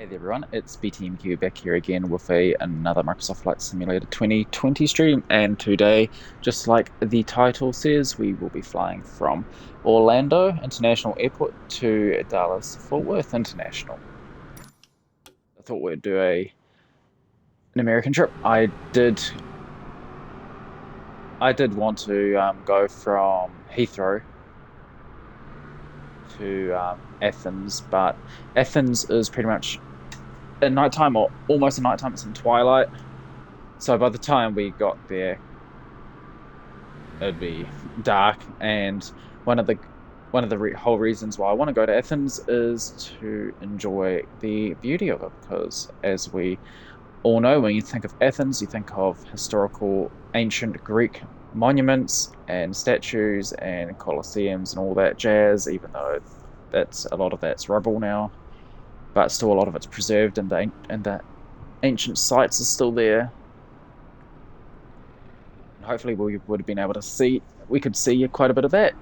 Hey there everyone, it's BTMQ back here again with another Microsoft Flight Simulator 2020 stream, and today, just like the title says, we will be flying from Orlando International Airport to Dallas Fort Worth International. I thought we'd do an American trip. I did want to go from Heathrow to Athens, but Athens is pretty much at nighttime or almost at nighttime. It's in twilight, so by the time we got there, it'd be dark. And one of the whole reasons why I want to go to Athens is to enjoy the beauty of it, because as we all know, when you think of Athens, you think of historical ancient Greek monuments and statues and colosseums and all that jazz, even though a lot of that's rubble now, but still a lot of it's preserved, and the ancient sites are still there. And hopefully we would have been able to see quite a bit of that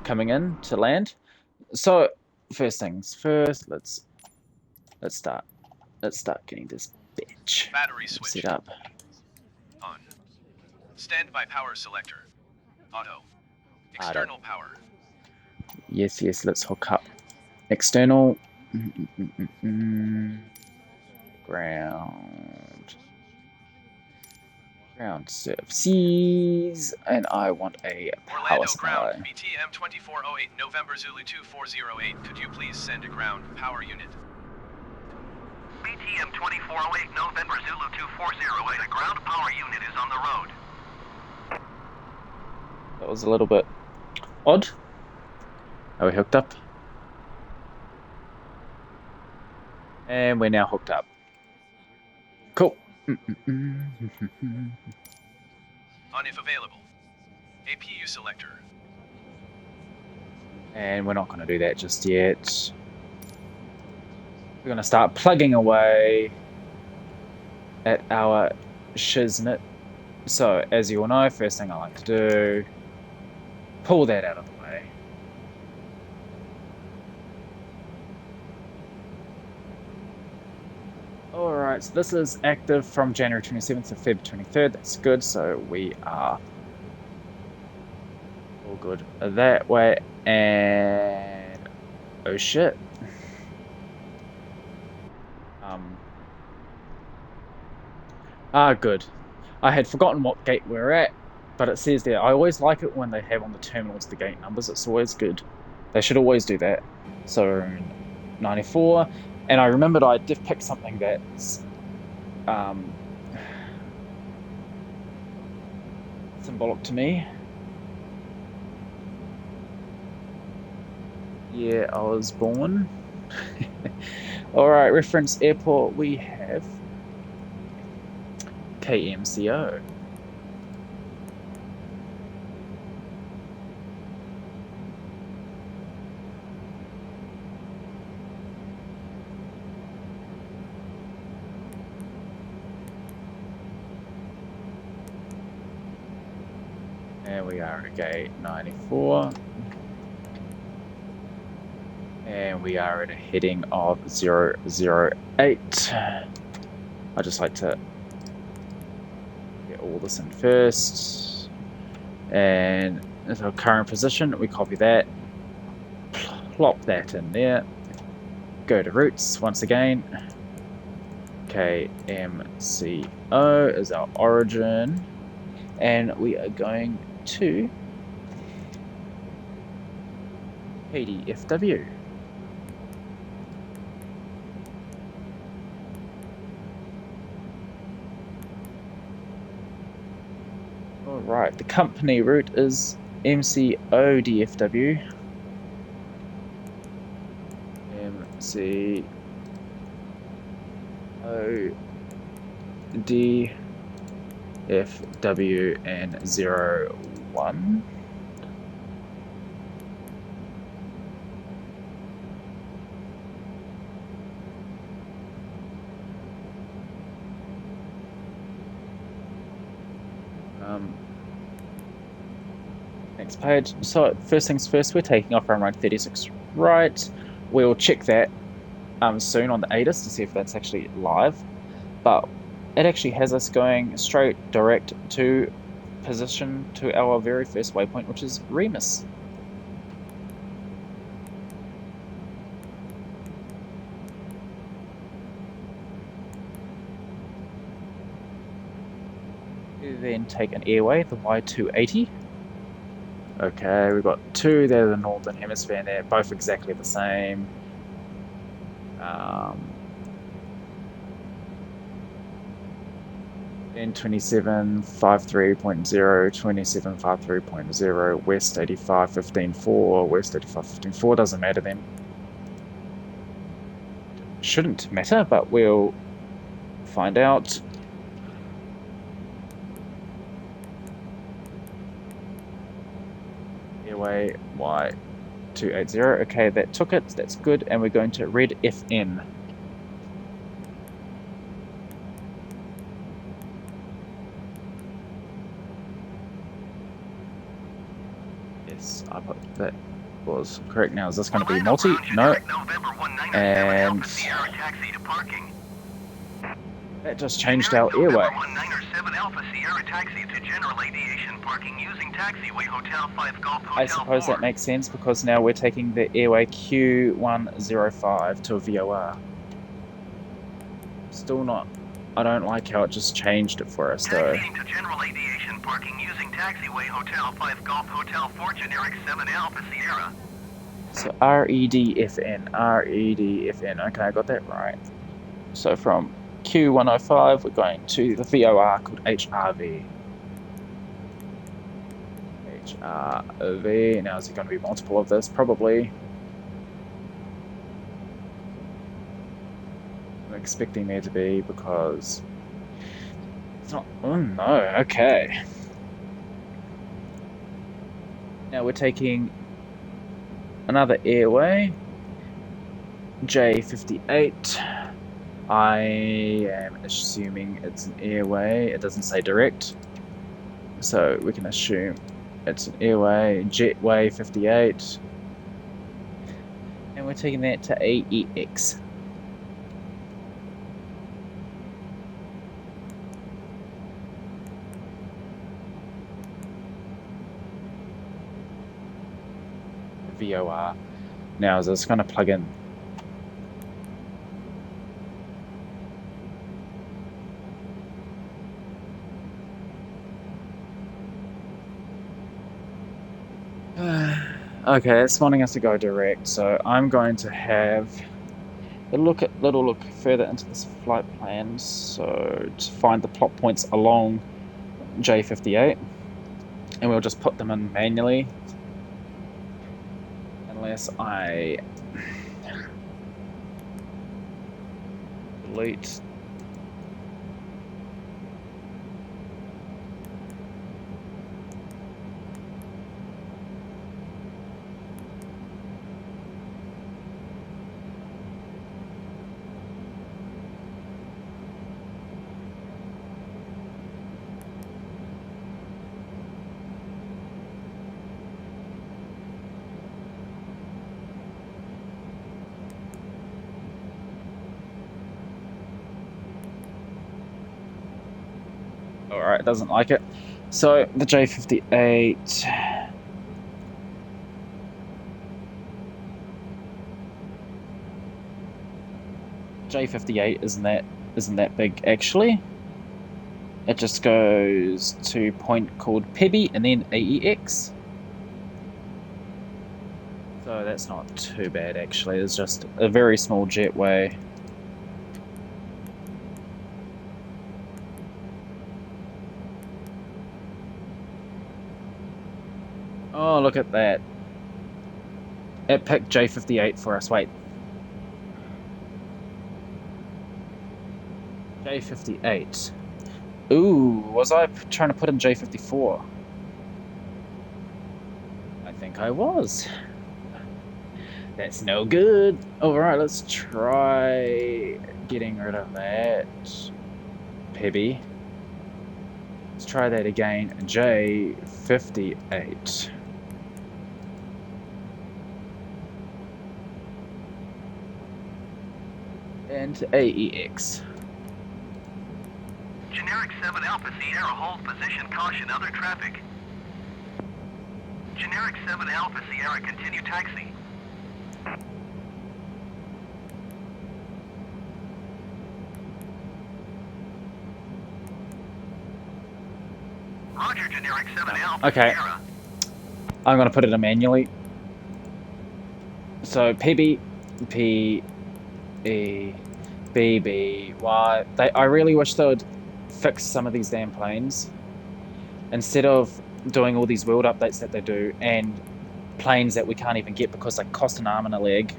coming in to land. So first things first, let's start getting this bitch battery switch set up. on. Standby power selector. Auto. External power. Yes, let's hook up. External. Ground services, and I want a power Orlando supply. ground, BTM 2408 November Zulu 2408. Could you please send a ground power unit? BTM 2408 November Zulu 2408. A ground power unit is on the road. That was a little bit odd. Are we hooked up? And we're now hooked up. Cool. On if available. APU selector. And we're not going to do that just yet. We're going to start plugging away at our shiznit. So, as you all know, first thing I like to do, pull that out of the way. Alright, so this is active from January 27th to Feb 23rd. That's good, so we are all good that way. And oh shit. Good. I had forgotten what gate we're at, but it says there. I always like it when they have on the terminals the gate numbers. It's always good. They should always do that. So 94, and I remembered I did pick something that's symbolic to me. Yeah, I was born. Alright, reference airport, we have KMCO. And we are at gate 94. And we are at a heading of 008. I just like to get all this in first. And at our current position, we copy that, plop that in there, go to routes once again. KMCO is our origin, and we are going to KDFW. Alright, the company route is MCO DFW. MCO DFW and 01. Next page. So first things first, we're taking off runway 36 right. We'll check that soon on the ATIS to see if that's actually live, but it actually has us going straight direct to position to our very first waypoint, which is Remus. We then take an airway, the Y280. Okay, we've got two there, the Northern Hemisphere, and they're both exactly the same. N2753.0, 2753.0, West 85.15.4, West 85.15.4, doesn't matter then. Shouldn't matter, but we'll find out. Airway Y280, okay, that took it, that's good, and we're going to red FN. Yes, I put that was correct. Now, is this going to be multi? No. And that just changed our airway. I suppose that makes sense because now we're taking the airway Q105 to a VOR. Still not. I don't like how it just changed it for us though. To general aviation parking using taxiway Hotel 5 Golf Hotel 4 generic 7 Alpha Sierra. So REDFN, REDFN. Okay, I got that right. So from Q105, we're going to the VOR called HRV. HRV. Now, is it going to be multiple of this? Probably. I'm expecting there to be because it's not. Oh no, okay. Now we're taking another airway, J58. I am assuming it's an airway. It doesn't say direct, so we can assume it's an airway, Jetway 58. And we're taking that to AEX. VOR. Now, is this going to plug in? Okay, it's wanting us to go direct, so I'm going to have a little look further into this flight plan, so to find the plot points along J58, and we'll just put them in manually, unless I delete. Alright, it doesn't like it. So the J58. J58 isn't that big actually. It just goes to a point called Pebby and then AEX. So that's not too bad actually. It's just a very small jetway. Oh, look at that. It picked J58 for us. Wait. J58. Ooh, was I trying to put in J54? I think I was. That's no good. Alright, let's try getting rid of that. Pebby. Let's try that again. J58. And AEX. Generic 7 Alpha Sierra, hold position, caution, other traffic. Generic 7 Alpha Sierra, continue taxi. Roger, Generic 7 Alpha Okay. Sierra. I'm going to put it in manually. So PB, P, E, B, B, Y. I really wish they would fix some of these damn planes. Instead of doing all these world updates that they do, and planes that we can't even get because they cost an arm and a leg.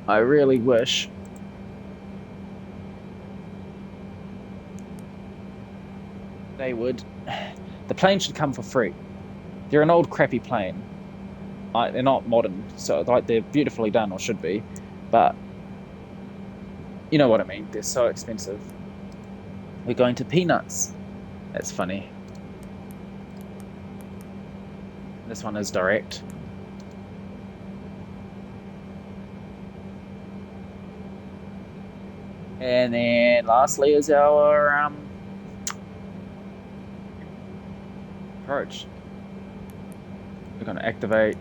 I really wish they would. The plane should come for free. They're an old crappy plane. They're not modern, so like they're beautifully done, or should be, but you know what I mean. They're so expensive. We're going to Peanuts. That's funny. This one is direct. And then lastly is our approach. We're going to activate,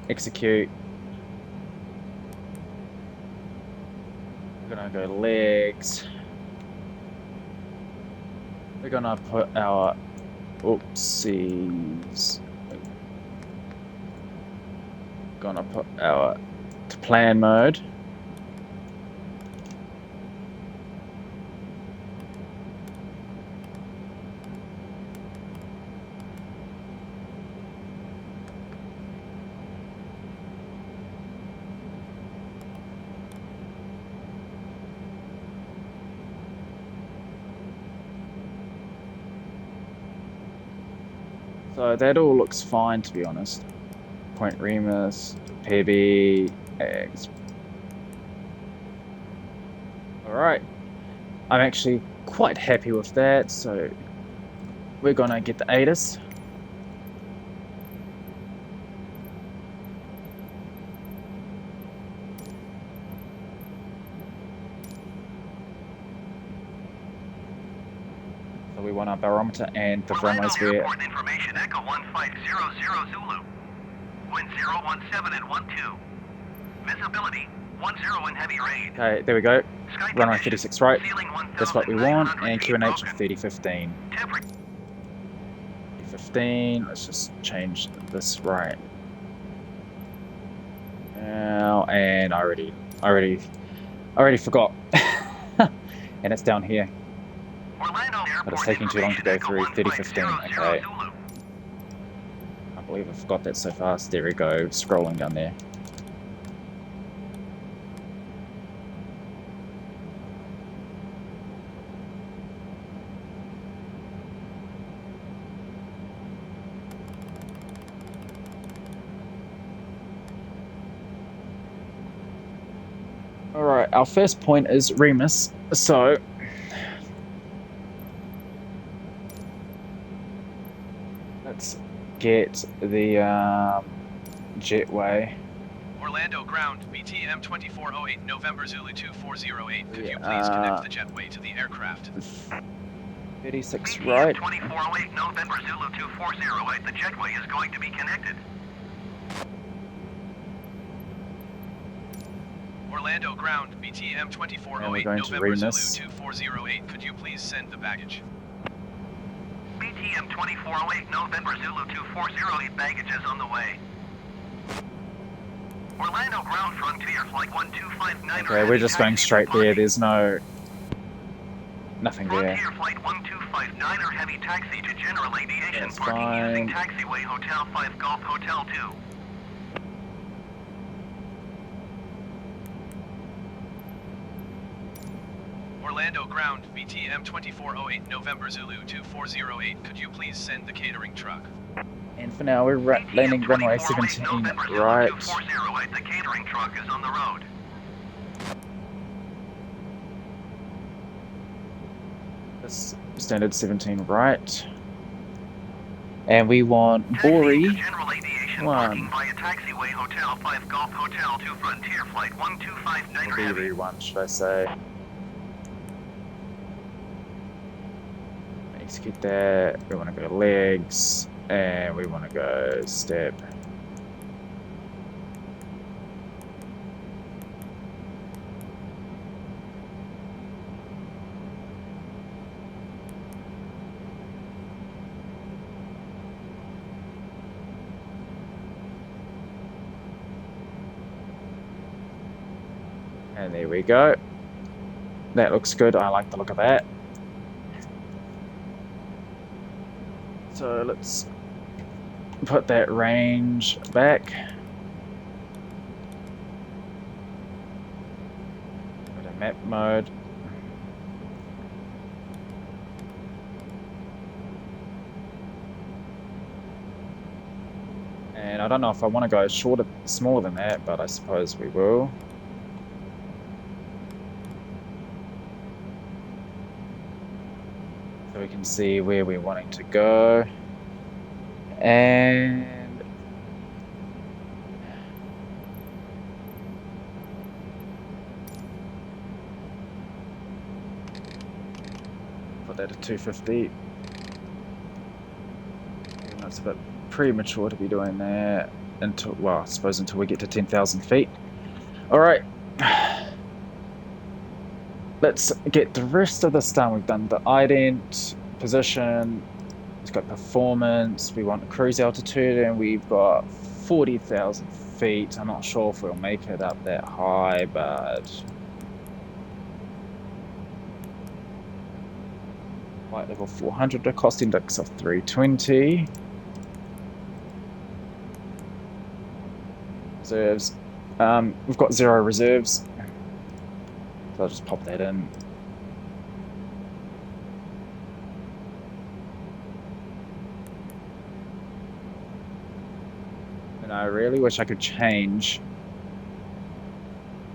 execute. We're going to go legs. We're going to put our oopsies. Gonna put our to plan mode. So that all looks fine, to be honest. Point Remus, PB, X. Alright. I'm actually quite happy with that, so we're gonna get the ATIS. So we want our barometer and the runways we're... Airport information, Echo 1500 Zulu. Wind 017 and 12. Visibility 10 in heavy rain. Okay, there we go. Sky Runway condition, 36 right. ceiling That's what we want. 1,900 And feet QNH of broken. 3015. Temperature 15. Let's just change this right now. And I already forgot. And it's down here. Orlando Airport But it's taking too long to go information, through. Echo 3015. 1500 Okay. Zulu. I believe I forgot that so fast. There we go. Scrolling down there. Alright, our first point is Remus, so let's get the jetway. Orlando ground, BTM 2408, November Zulu 2408. Could you please Yeah. connect the jetway to the aircraft? 36 BTM right. 2408, November Zulu 2408. The jetway is going to be connected. Orlando ground, BTM 2408, Now we're going to November Zulu Remus. 2408. Could you please send the baggage? BTM 2408, November Zulu 2408. Baggage is on the way. Orlando ground, Frontier flight 1259. Okay, we're just going straight there. There's nothing there. Frontier flight 1259 or heavy taxi to General Aviation. That's Parking using fine. taxiway Hotel 5 Golf Hotel 2. Orlando ground, BTM 2408, November Zulu 2408. Could you please send the catering truck? And for now, we're landing runway 17 right. 2408, the catering truck is on the road. This standard 17 right. And we want Taxi to Bori. General Aviation Destination One. parking via taxiway Hotel 5 Golf Hotel to Frontier Flight 1259 Heavy. BB1, should I say? Execute that. We want to go legs, and we want to go step. And there we go. That looks good. I like the look of that. So let's put that range back. Go to map mode. And I don't know if I want to go smaller than that, but I suppose we will. So we can see where we're wanting to go. And put that at 250. And that's a bit premature to be doing that until, well, I suppose until we get to 10,000 feet. All right. Let's get the rest of this done. We've done the ident, position, it's got performance, we want cruise altitude, and we've got 40,000 feet. I'm not sure if we'll make it up that high, but flight level 400, a cost index of 320. Reserves. We've got 0 reserves. So I'll just pop that in. And I really wish I could change.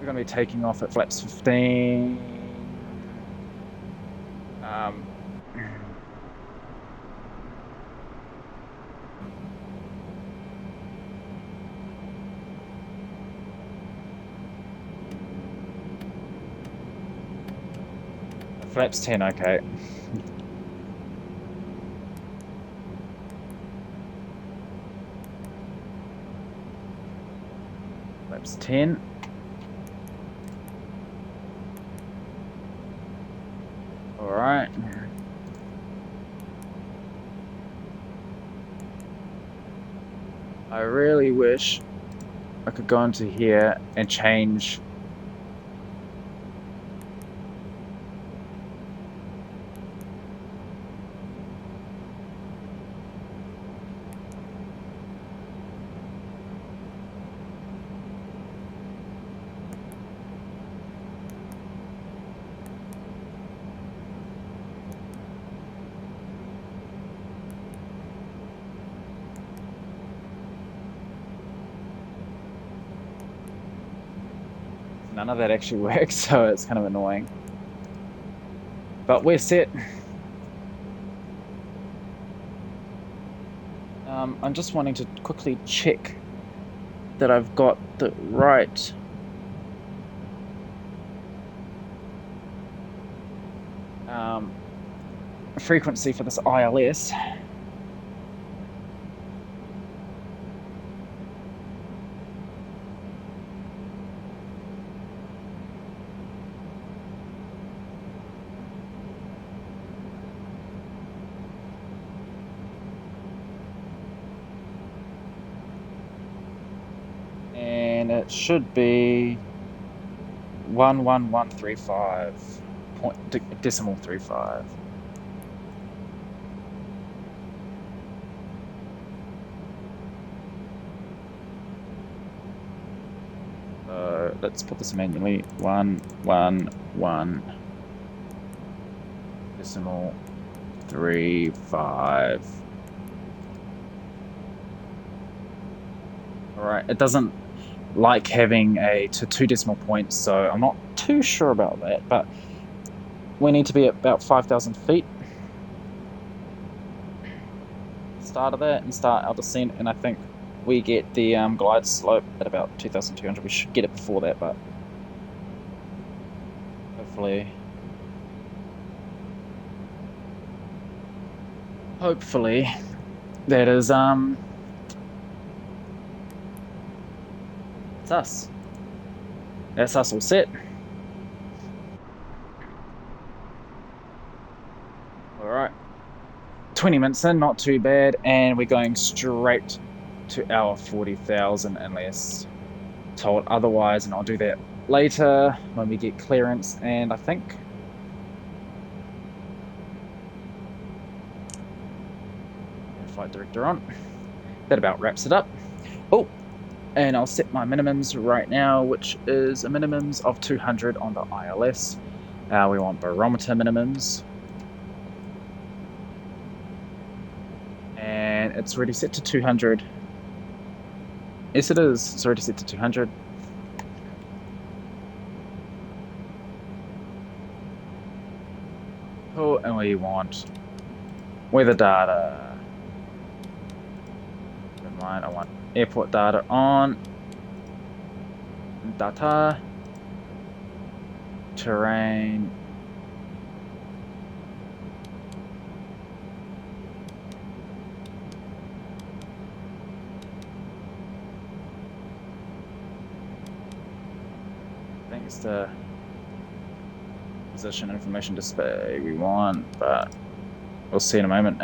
We're going to be taking off at flaps 15. Flaps 10, okay. Flaps 10. All right. I really wish I could go into here and change none of that actually works, so it's kind of annoying. But we're set. I'm just wanting to quickly check that I've got the right frequency for this ILS. And it should be 11135 decimal 35. So let's put this manually. 111 decimal 35. All right, it doesn't like having a to 2 decimal points, so I'm not too sure about that, but we need to be at about 5,000 feet. Start of that and start our descent, and I think we get the glide slope at about 2,200. We should get it before that, but hopefully that is it's us. That's us all set. All right, 20 minutes in, not too bad, and we're going straight to our 40,000 unless told otherwise, and I'll do that later when we get clearance. And I think flight director on. That about wraps it up. Oh, and I'll set my minimums right now, which is a minimums of 200 on the ILS. We want barometer minimums, and it's already set to 200. Yes, it is. It's already set to 200. Oh, and we want weather data. Never mind, I want airport data on. Data. Terrain. I think it's the position information display we want, but we'll see in a moment.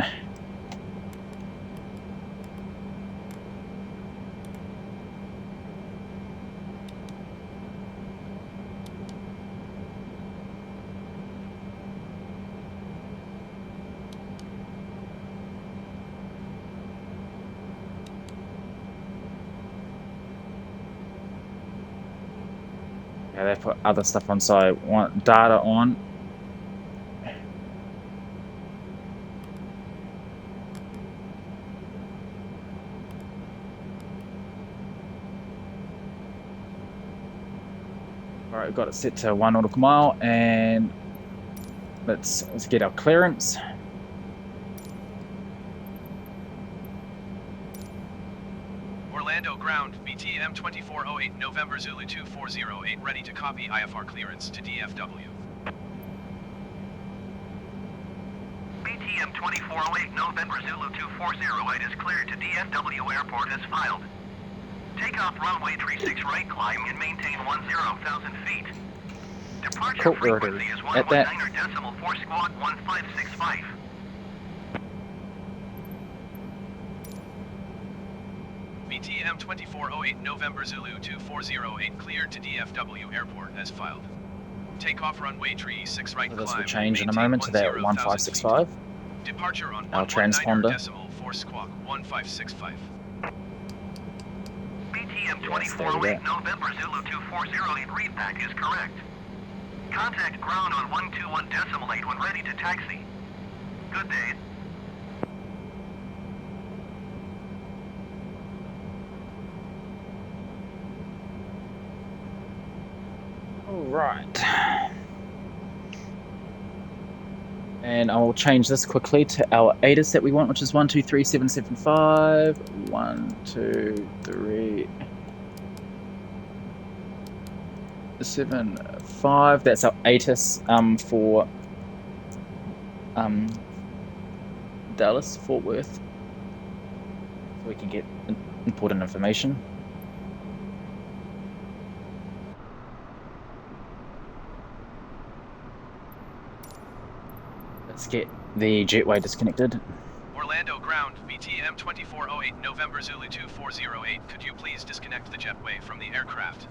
Yeah, they put other stuff on, so I want data on. Alright, got it set to 1 nautical mile, and let's get our clearance. Orlando ground, BTM 2408 November Zulu 2408, ready to copy IFR clearance to DFW. BTM 2408 November Zulu 2408 is cleared to DFW Airport as filed. Takeoff runway 36 right, climb and maintain 10,000 feet. Departure Cool, frequency is at that. 119.4 squawk 1565. BTM 2408 November Zulu 2408, cleared to DFW Airport as filed. Takeoff runway 36 right, This climb. will change in a maintain moment to that 10,000 1565. feet. Departure on Our transponder. 119.4 squawk 1565. BTM Yes, there we 2408 go. November Zulu 2408 readback is correct. Contact ground on 121.8 when ready to taxi. Good day. Alright. And I will change this quickly to our ATIS that we want, which is 123775. 1, 2, 3, 7, 5. That's our ATIS for Dallas, Fort Worth. So we can get important information. Let's get the jetway disconnected. Orlando ground, BTM 2408 November Zulu 2408, could you please disconnect the jetway from the aircraft?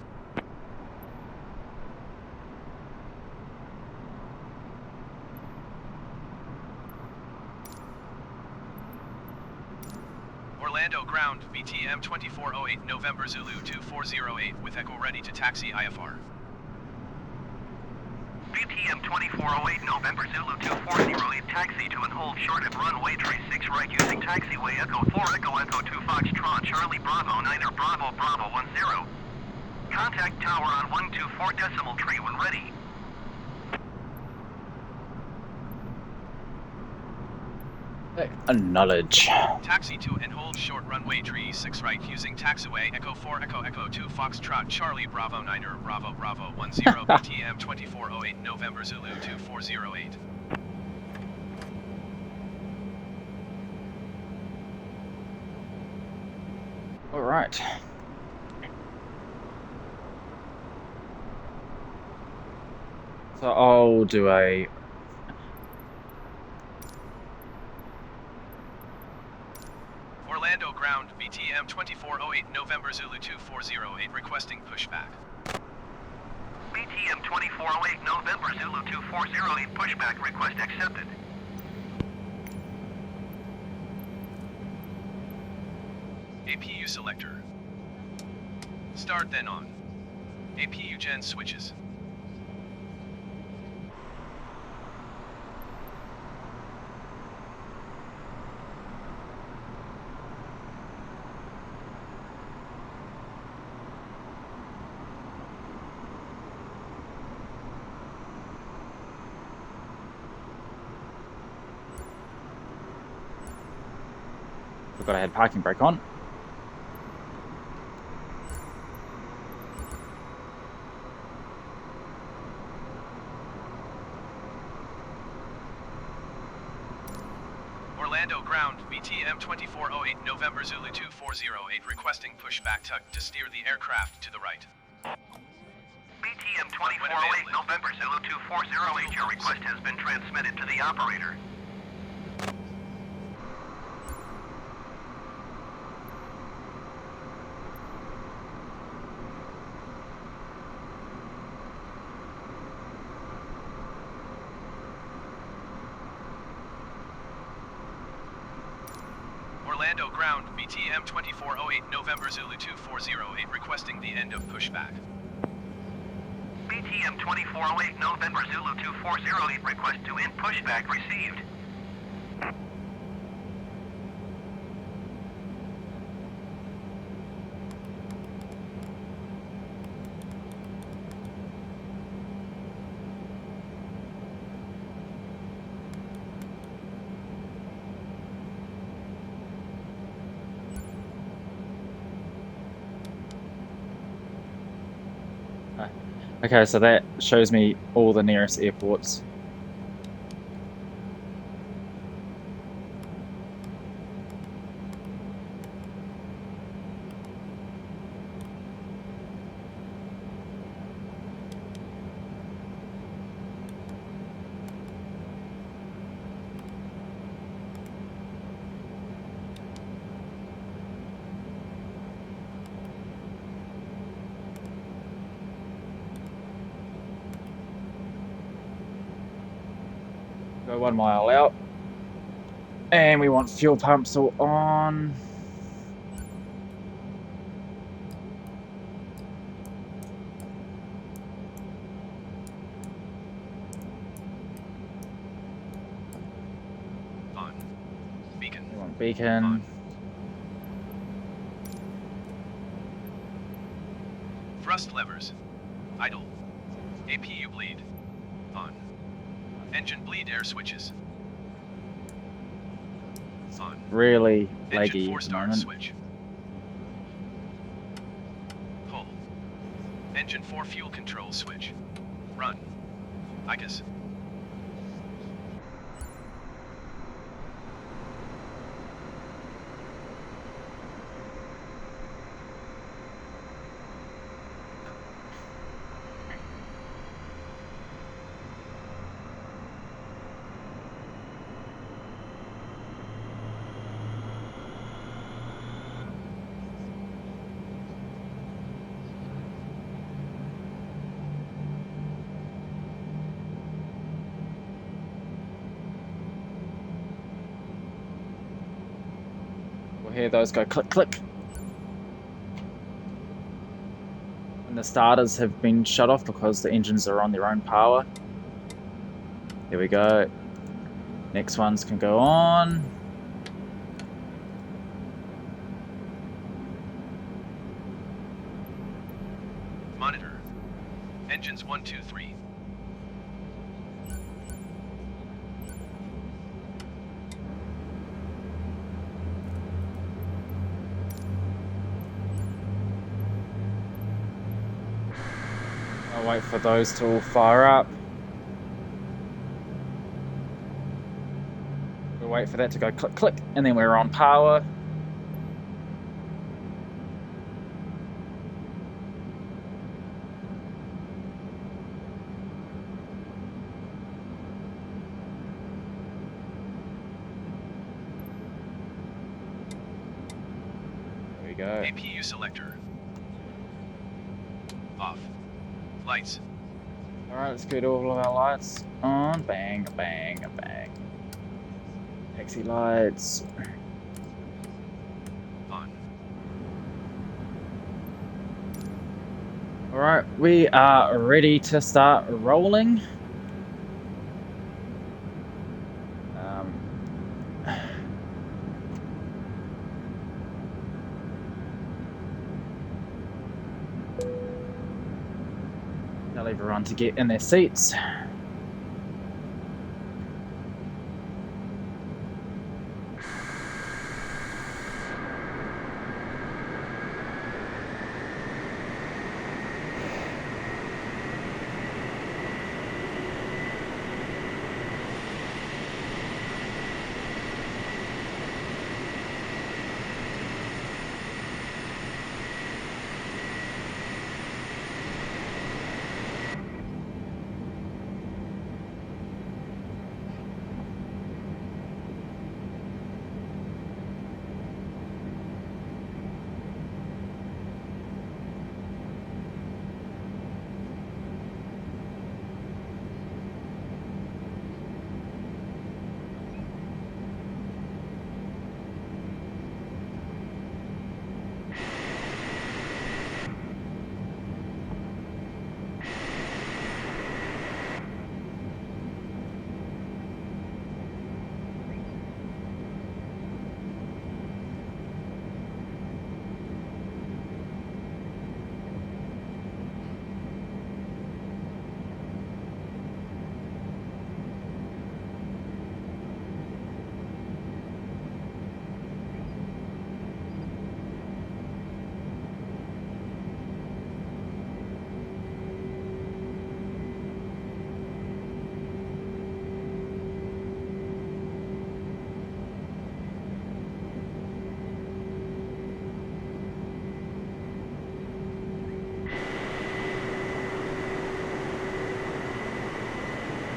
Orlando ground, BTM 2408 November Zulu 2408, with Echo ready to taxi IFR. BTM 2408 November Zulu 2408 taxi to and hold short at runway 36 right using taxiway Echo 4 Echo Echo 2 Foxtrot Charlie Bravo 9 or Bravo Bravo 10. Contact tower on 124.3 when ready. Acknowledge. Taxi to and hold short runway tree 6 right using taxiway Echo 4 Echo Echo 2 Foxtrot Charlie Bravo 9er Bravo Bravo 10 BTM 2408 November Zulu 2408. All right. So I'll do a Orlando ground BTM 2408 November Zulu 2408 requesting pushback. BTM 2408 November Zulu 2408 pushback request accepted. APU selector. Start then on. APU gen switches. Forgot I had parking brake on. Orlando ground BTM 2408 November Zulu 2408 requesting pushback tuck to steer the aircraft to the right. BTM 2408 November Zulu 2408, your request has been transmitted to the operator. Orlando ground BTM 2408 November Zulu 2408 requesting the end of pushback. BTM 2408 November Zulu 2408 request to end pushback received. Okay, so that shows me all the nearest airports. Go 1 mile out. And we want fuel pumps all on. On. Beacon. We want beacon. On. Thrust levers. Idle. APU bleed. On. Engine bleed air switches. On. Really Engine laggy 4 at the start moment. switch. Pull. Engine 4 fuel control switch. Run. ICAS. We'll hear those go click, click. And the starters have been shut off because the engines are on their own power. Here we go. Next ones can go on. Monitor. Engines 1, 2, 3. I'll wait for those to all fire up. We'll wait for that to go click, click, and then we're on power. There we go. APU selector. Off. Lights. Alright, let's get all of our lights on. Bang, bang, bang. Taxi lights. On. Alright, we are ready to start rolling. Tell everyone to get in their seats.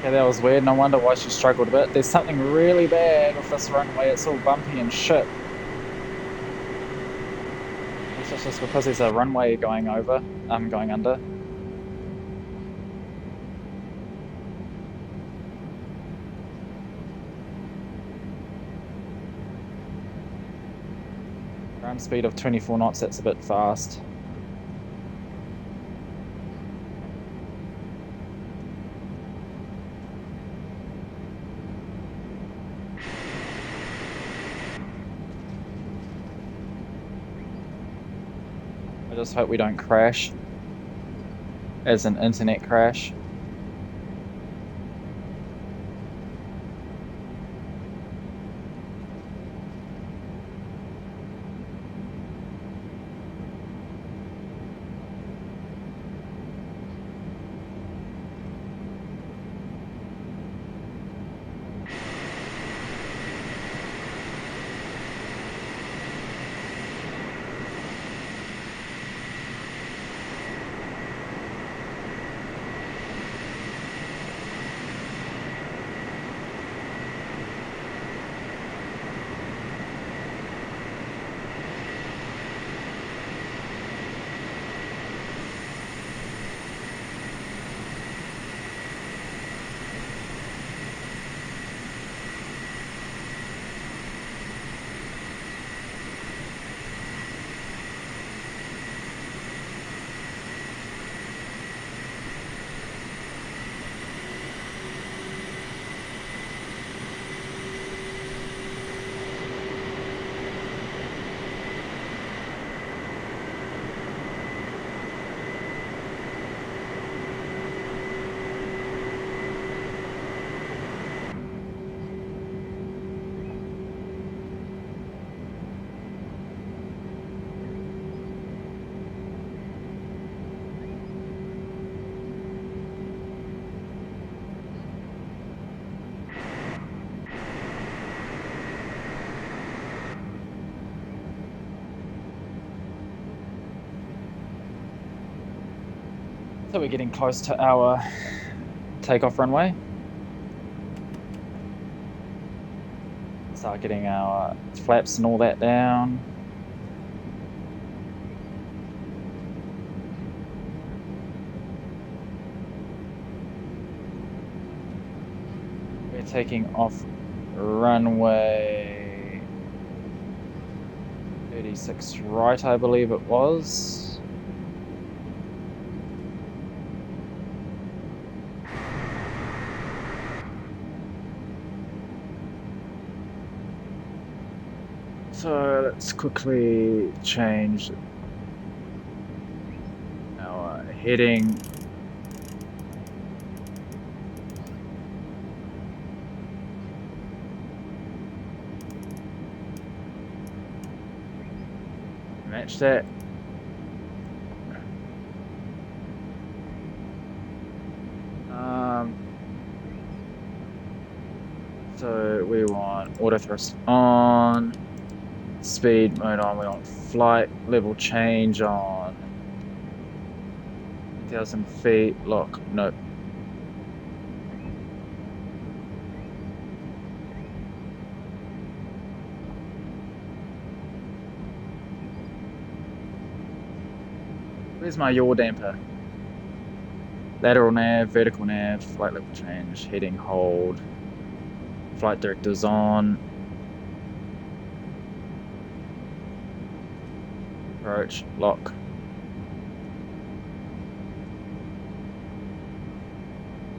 Yeah, that was weird. No wonder why she struggled a bit. There's something really bad with this runway. It's all bumpy and shit. It's just because there's a runway going over, going under. Ground speed of 24 knots, that's a bit fast. I just hope we don't crash, as an internet crash. So we're getting close to our takeoff runway. Start getting our flaps and all that down. We're taking off runway 36 right, I believe it was. So let's quickly change our heading. Match that. So we want auto thrust on. Speed mode on, we want flight level change on 1,000 feet, lock, nope. Where's my yaw damper? Lateral nav, vertical nav, flight level change, heading hold, flight directors on. Approach, lock.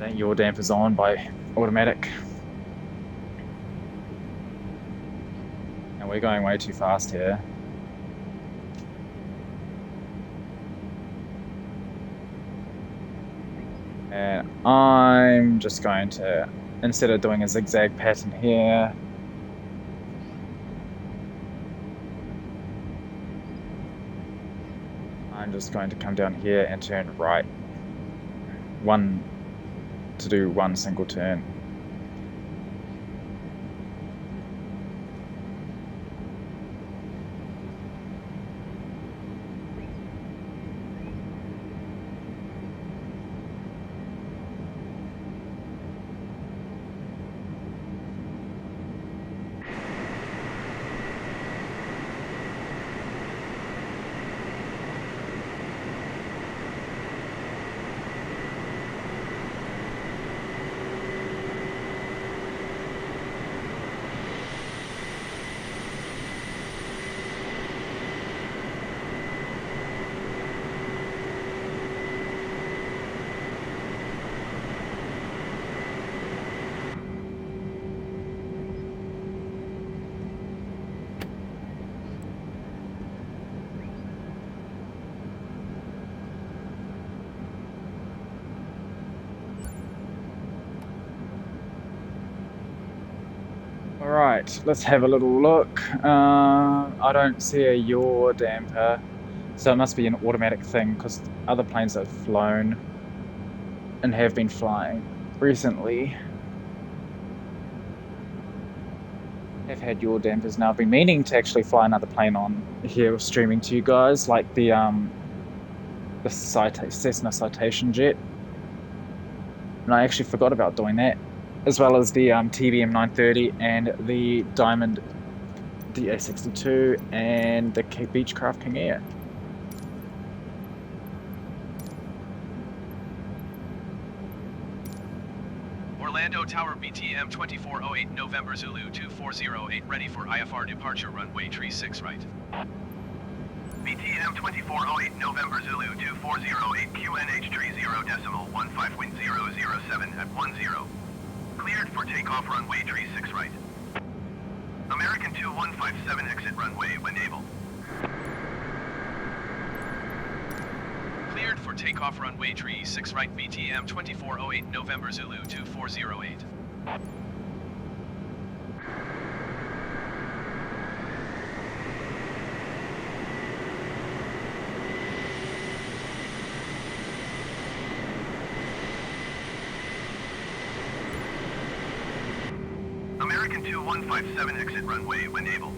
Then your damper's on by automatic. And we're going way too fast here. And I'm just going to, instead of doing a zigzag pattern here, I'm just going to come down here and turn right. To do one single turn. Alright, let's have a little look. I don't see a yaw damper, so it must be an automatic thing because other planes that have flown and have been flying recently have had yaw dampers. Now I've been meaning to actually fly another plane on here streaming to you guys, like the Cessna Citation jet, and I actually forgot about doing that, as well as the TBM 930 and the Diamond DA62 and the Beechcraft King Air. Orlando Tower BTM 2408 November Zulu 2408 ready for IFR departure runway 36 right. BTM 2408 November Zulu 2408 QNH 30.15 wind 007 at 10. Cleared for takeoff runway 36 right. American 2157 exit runway when able. Cleared for takeoff runway 36 right BTM 2408 November Zulu 2408. American 2157 exit runway when able.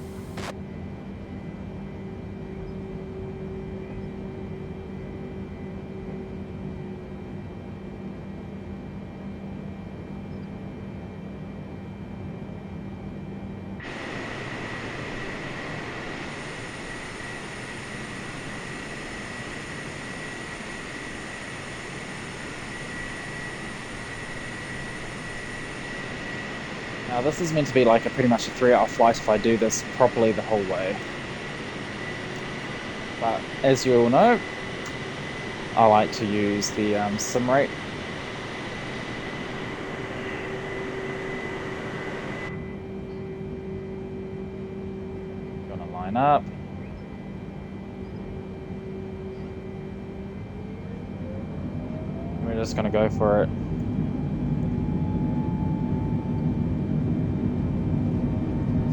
Now this is meant to be like pretty much a 3-hour flight if I do this properly the whole way. But as you all know, I like to use the sim rate. Gonna line up. We're just gonna go for it.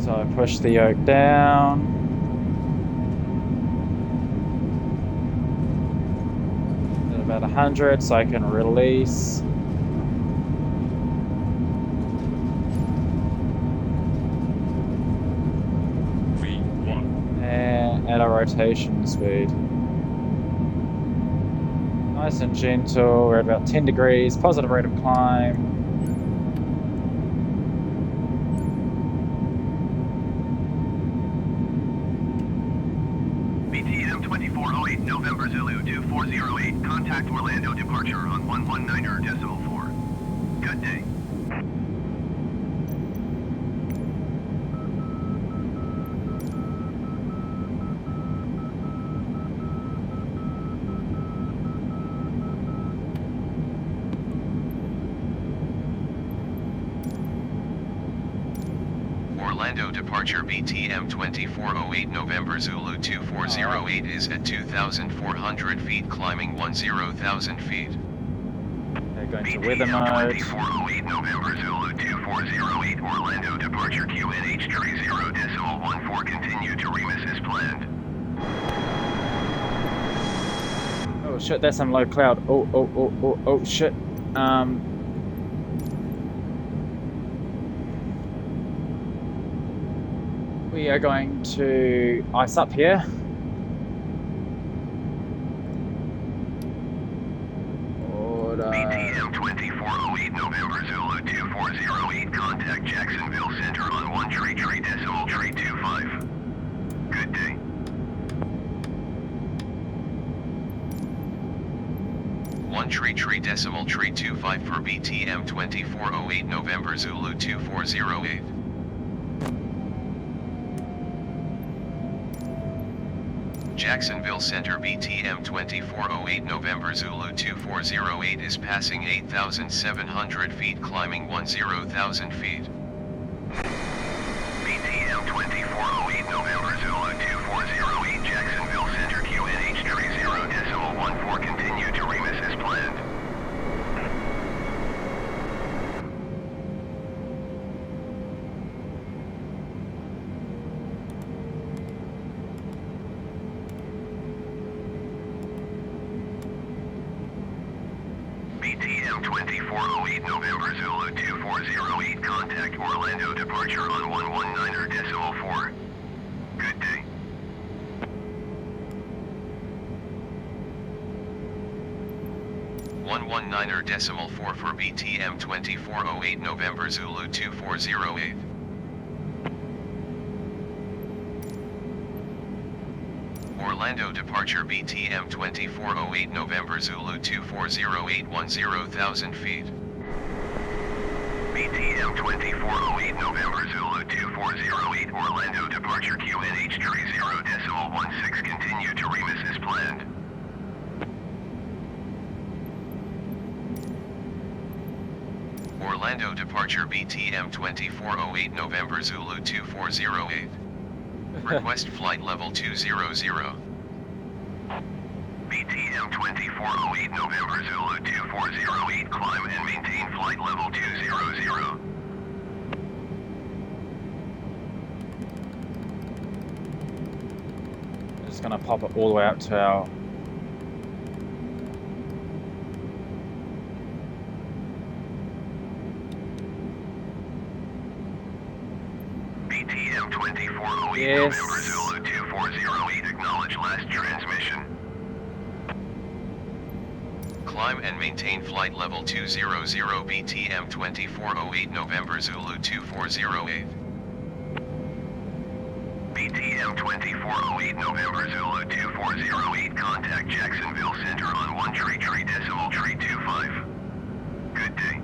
So I push the yoke down. At about 100 so I can release. And at a rotation speed. Nice and gentle. We're at about 10 degrees, positive rate of climb. BTM 2408 November Zulu 2408. Contact Orlando departure on 119.4. Good day. Orlando departure BTM 2408 November Zulu 2408 is at 2,400 feet climbing 10,000 feet. They're going to weather mode. 2408 November Zulu 2408 Orlando departure QNH 30.14 continue to Remus as planned. Oh shit, that's some low cloud. Oh shit. We are going to ice up here. BTM 2408 November Zulu 2408 contact Jacksonville Center on 133.25. Good day. One tree decimal tree 25 for BTM 2408 November Zulu 2408. Jacksonville Center BTM 2408 November Zulu 2408 is passing 8,700 feet climbing 10,000 feet. BTM 2408 November Zulu 2408 Jacksonville Center QNH 30.14 continue to Remus as planned. BTM 2408 November Zulu 2408 contact Orlando departure on 119.4. Good day. .4 for BTM 2408 November Zulu 2408. Orlando departure BTM 2408 November Zulu 2408 10,000 feet. BTM 2408 November Zulu 2408 Orlando departure QNH 30.16 continue to Remus as planned. Orlando departure BTM 2408 November Zulu 2408. Request flight level 200. BTM 2408 November Zulu 2408 climb and maintain flight level 200. Just gonna pop it all the way up to our BTM 2408 Yes. November Zulu 2408 acknowledge last transmission. Climb and maintain flight level 200 BTM 2408 November Zulu 2408. BTM 2408 November Zulu 2408 contact Jacksonville Center on 133.25. Good day.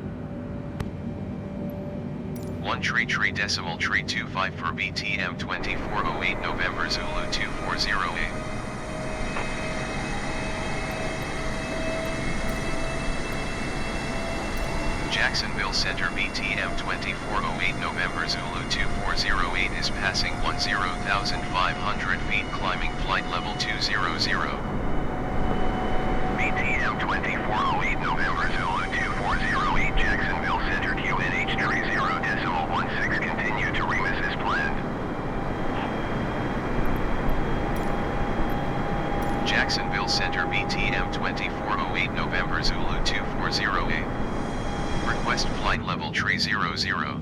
133.25 for BTM 2408 November Zulu 2408. Jacksonville Center BTM 2408 November Zulu 2408 is passing 10,500 feet climbing flight level 200. BTM 2408 November Zulu 2408 Jacksonville Center QNH 30.16 continue to Remus as planned. Jacksonville Center BTM 2408 November Zulu 2408. Request flight level 300.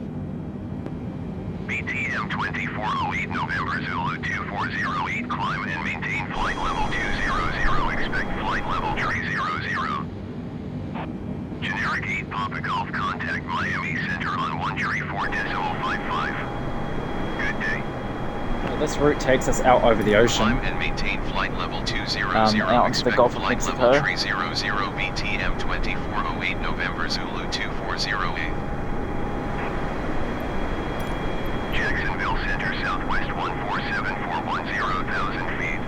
BTM 2408 November Zulu 2408 climb and maintain flight level 200 expect flight level 300. Generic 8 Papa Golf contact Miami Center on 134.55. Good day. Well, this route takes us out over the ocean. Climb and maintain flight level 200 out into the expect Gulf of flight Mexico. level 300 BTM 2408 November Zulu 2408. Jacksonville Center Southwest 147,410,000 feet.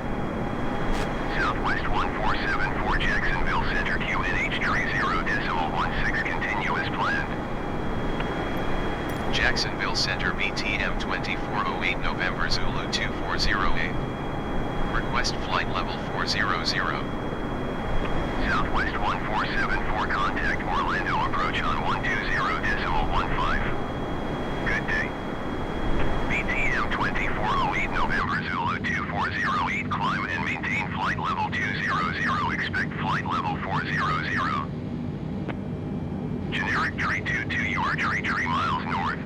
Southwest 1474 Jacksonville Center QNH 30.16 continue as planned. Jacksonville Center BTM 2408 November Zulu 2408. Request flight level 400. Southwest 1474 contact Orlando approach on 120.15. Good day. BTM 2408 November Zulu 2408 climb and maintain flight level 200 expect flight level 400. Generic 322 you are 3 miles north.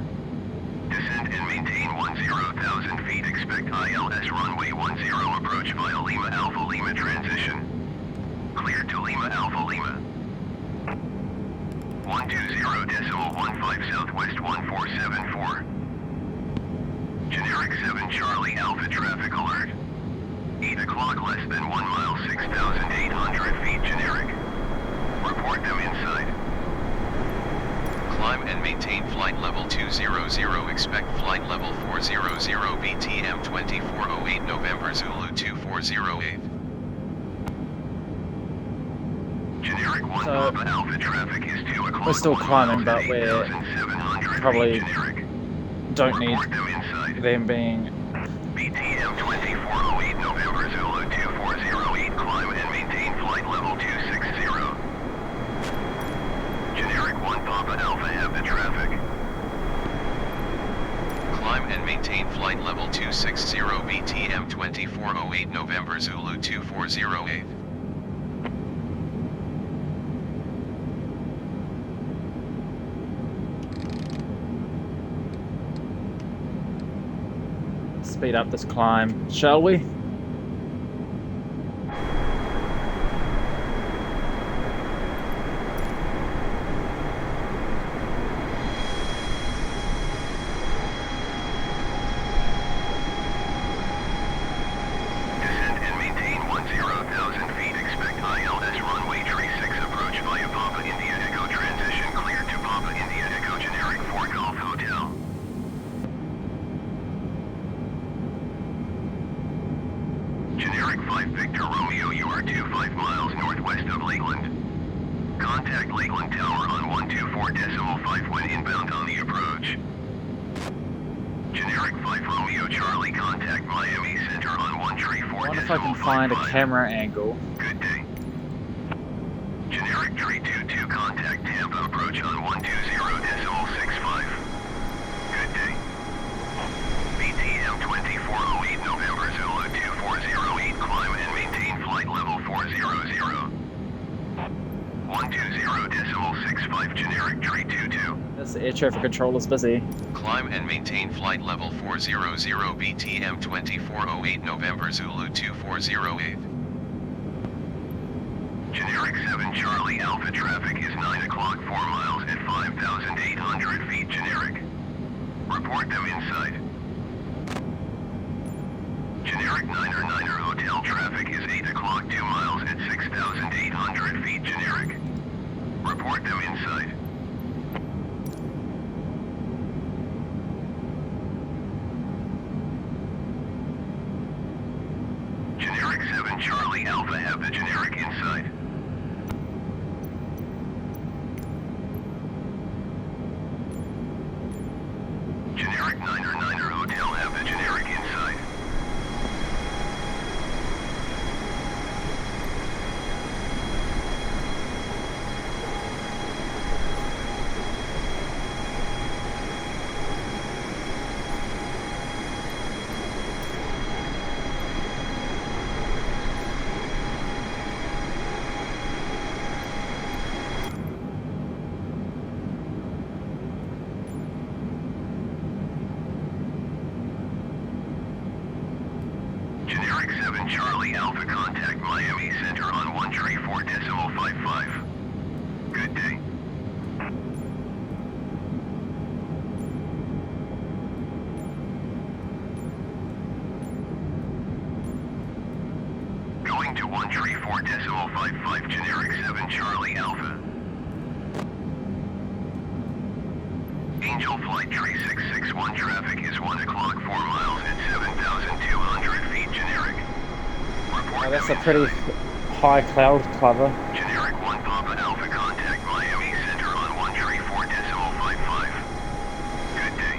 Descend and maintain 10,000 feet expect ILS runway 10 approach via Lima Alpha Lima transition. Clear to Lima Alpha Lima. 120.15 Southwest 1474. Generic 7 Charlie Alpha traffic alert. 8 o'clock less than 1 mile 6,800 feet generic. Report them inside. Climb and maintain flight level 200 expect flight level 400 BTM 2408 November Zulu 2408. Generic 1 So, Papa Alpha traffic is 2 o'clock. we're still climbing, but we're 8,700 probably feet generic. don't need Report them inside. them being BTM 2408 November Zulu 2408 climb and maintain flight level 260. Generic 1 Papa Alpha have the traffic. Climb and maintain flight level 260 BTM 2408 November Zulu 2408. speed up this climb, shall we? Descend and maintain 10,000 feet. Expect ILS runway 36 approach via Papa India Echo transition clear to Papa India Echo generic 4 Golf Hotel. Generic 5 Victor Romeo you are 5 miles northwest of Lakeland. Contact Lakeland Tower on 124.5 when inbound on the approach. Generic 5 Romeo Charlie contact Miami Center on 134.55. I wonder if I can find a camera angle. Good day. Generic 322 contact Tampa approach on 120.65. Good day. BTM 2408 November Zulu 2408 climb and maintain flight level 400. 120.65 generic 322. This air traffic control is busy. Climb and maintain flight level 400 BTM 2408 November Zulu 2408. Generic 7 Charlie Alpha traffic is 9 o'clock 4 miles at 5,800 feet generic. Report them inside. Generic 9er Hotel traffic is 8 o'clock 2 miles at 6,800 feet generic. Report them inside. Alpha have the generic inside. Generic Niner Hotel have the generic inside. Generic 7 Charlie Alpha contact Miami Center on 134.55. Good day. Going to 134.55 generic 7 Charlie Alpha. Angel Flight 3661 traffic is 1 o'clock 4 miles at 7,200 feet generic. Report That's a them pretty inside. high cloud cover. Generic 1 Papa Alpha contact Miami Center on 134.55. Good day.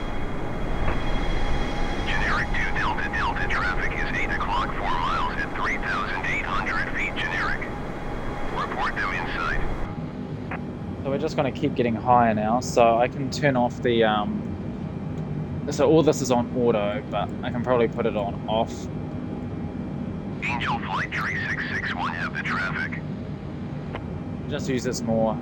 Generic 2 Delta Delta traffic is 8 o'clock 4 miles at 3,800 feet generic. Report them inside. So we're just going to keep getting higher now. So I can turn off the so all this is on auto, but I can probably put it on off. Angel Flight 3661 have the traffic. Just use this more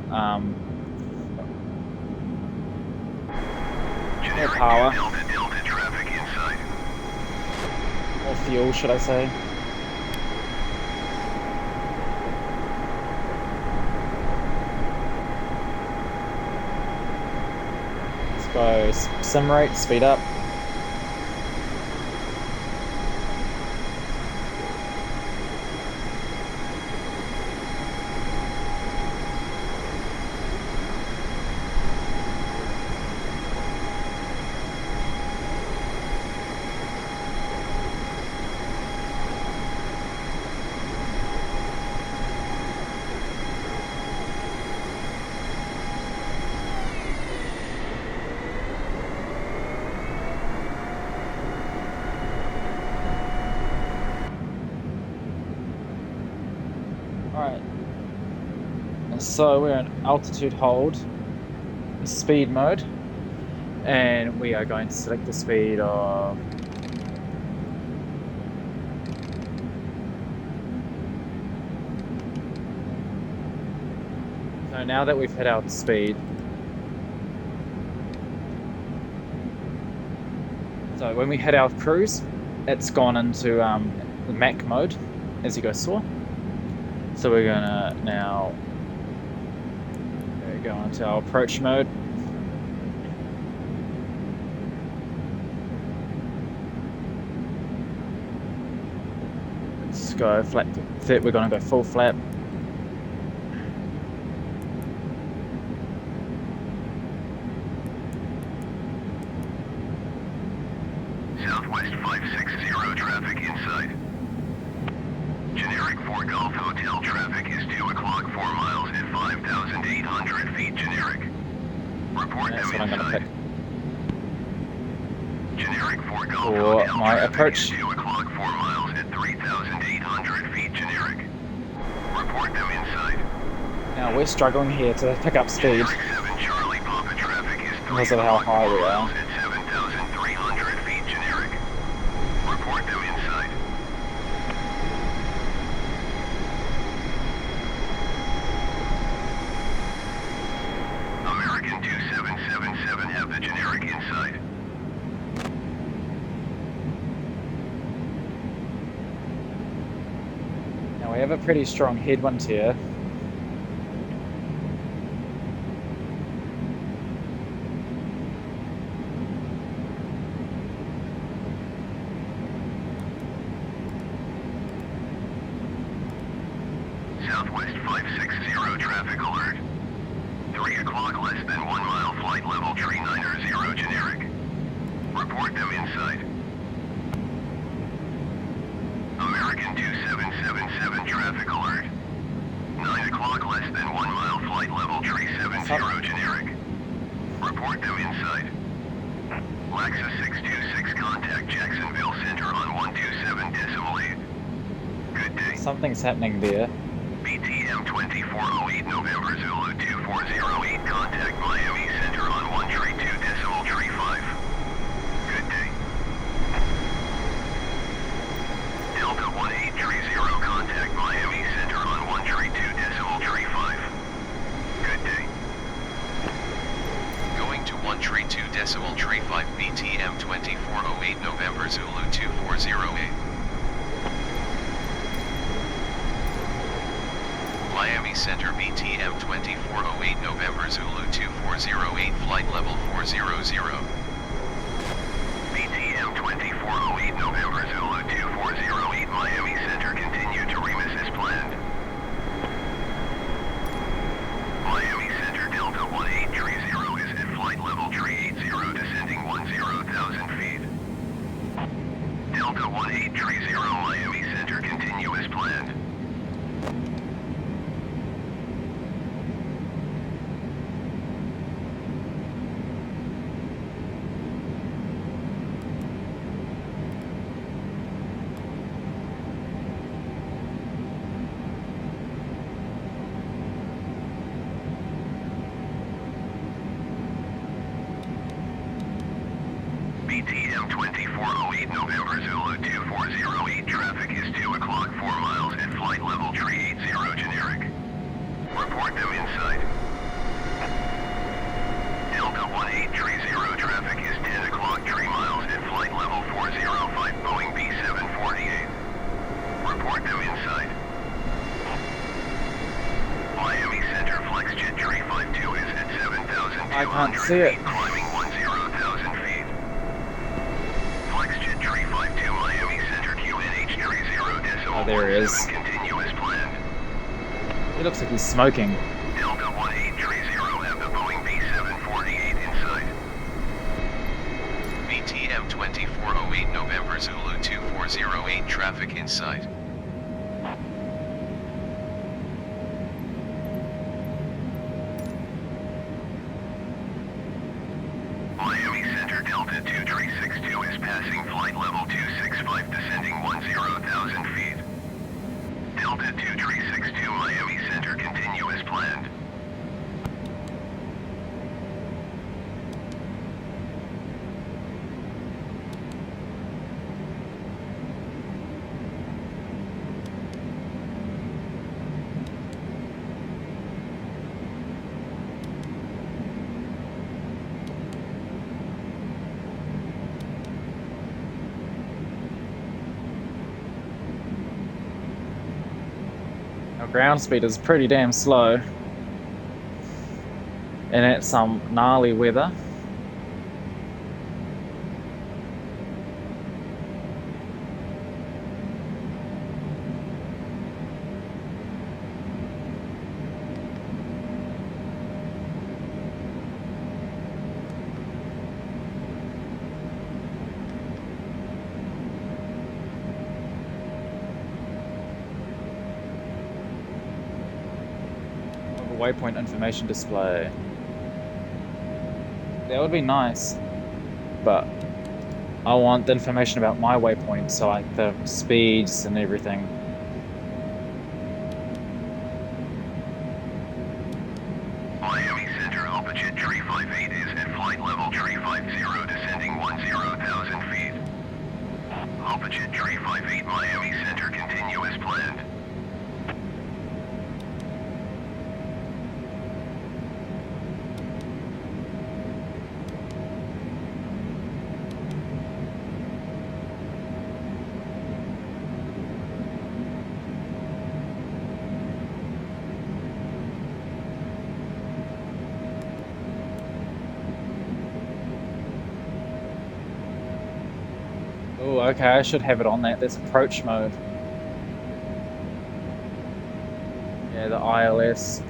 Generic power. 2 Delta Delta traffic inside. more fuel, should I say. Let's go sim rate, speed up. Alright, so we're in altitude hold, speed mode, and we are going to select the speed of so now that we've hit our speed, so when we hit our cruise, it's gone into the Mac mode, as you guys saw. So we're gonna now go into our approach mode. Let's go flap. We're gonna go full flap. Southwest 560 traffic inside. Generic 4 Golf Hotel traffic is 2 o'clock 4 miles at 5,800 feet generic. Report That's them what I'm gonna inside. pick Generic 4 Golf for Hotel my traffic approach. is 2 o'clock 4 miles at 3,800 feet generic. Report them inside. Now we're struggling here to pick up speed Generic 7 Charlie Papa traffic is 3 because of how o'clock high 4 we miles are. at 7,300 feet generic. Report them inside. American 2777 have the generic inside. Now we have a pretty strong headwind here. Southwest 560 traffic alert. 3 o'clock less than 1 mile flight level 390 generic. Report them inside. American 2777 traffic 10 generic. Report them inside. Laxa 626 contact Jacksonville Center on 127.8. Good day. Something's happening there. BTM 2408 November Zulu 2408 contact Miami Center on 132.35. Good day. Delta 1830 contact Miami Center on 132.35. Good day. Going to 132.35 BTM 2408 November Zulu 2408. Miami Center BTM 2408 November Zulu 2408 flight level 400. BTM 2408 November Zulu 2408 Miami Center continue to remis as planned. Miami Center Delta 1830 is at flight level 380 descending 10,000 feet. Delta 1830 Miami Center continue as planned. BTM 2408 November Zulu 2408 traffic is 2 o'clock 4 miles at flight level 380 generic. Report them inside. Delta 1830 traffic is 10 o'clock 3 miles at flight level 405 Boeing B748. Report them inside. Miami Center FlexJet 352 is at 7,200 I can't see it. feet climbing 10,000 feet. FlexJet 352 Miami Center QNH 30 Oh, there he is. continue as planned. He looks like he's smoking. Delta 1830 have the Boeing B748 inside. BTM 2408 November Zulu 2408 traffic inside. Miami Center Delta 2362 is passing flight level 265 descending 10,000 feet. Delta 2362 Miami Center continue as planned. Our ground speed is pretty damn slow. And it's some gnarly weather. Waypoint information display. That would be nice, but I want the information about my waypoint, so like the speeds and everything. Miami Center Alpajet 358 is at flight level 350 descending 10,000 feet. Alpajet 358 Miami Center continue as planned. Oh, okay, I should have it on that. That's approach mode. Yeah, the ILS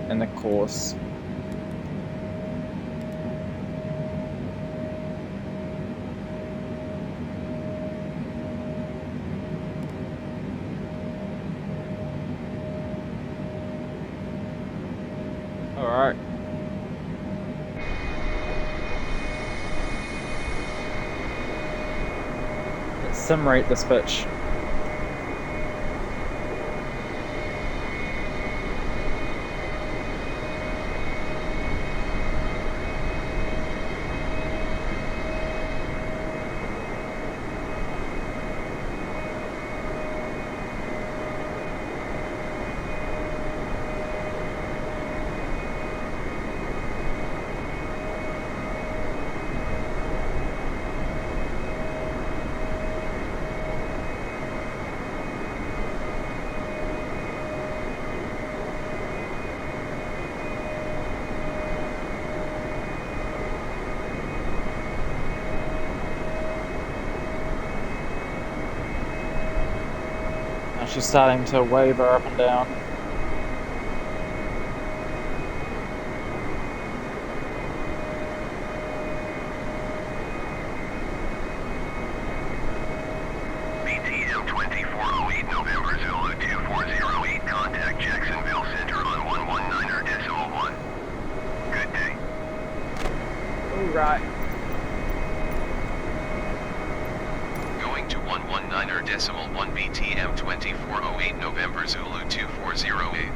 and the course. Alright. sim rate this bitch. She's starting to waver up and down. BTM 2408 November Zulu 2408, contact Jacksonville Center on 119.1. Good day. Alright. Going to 119.1 BTM 2408 November Zulu 2408.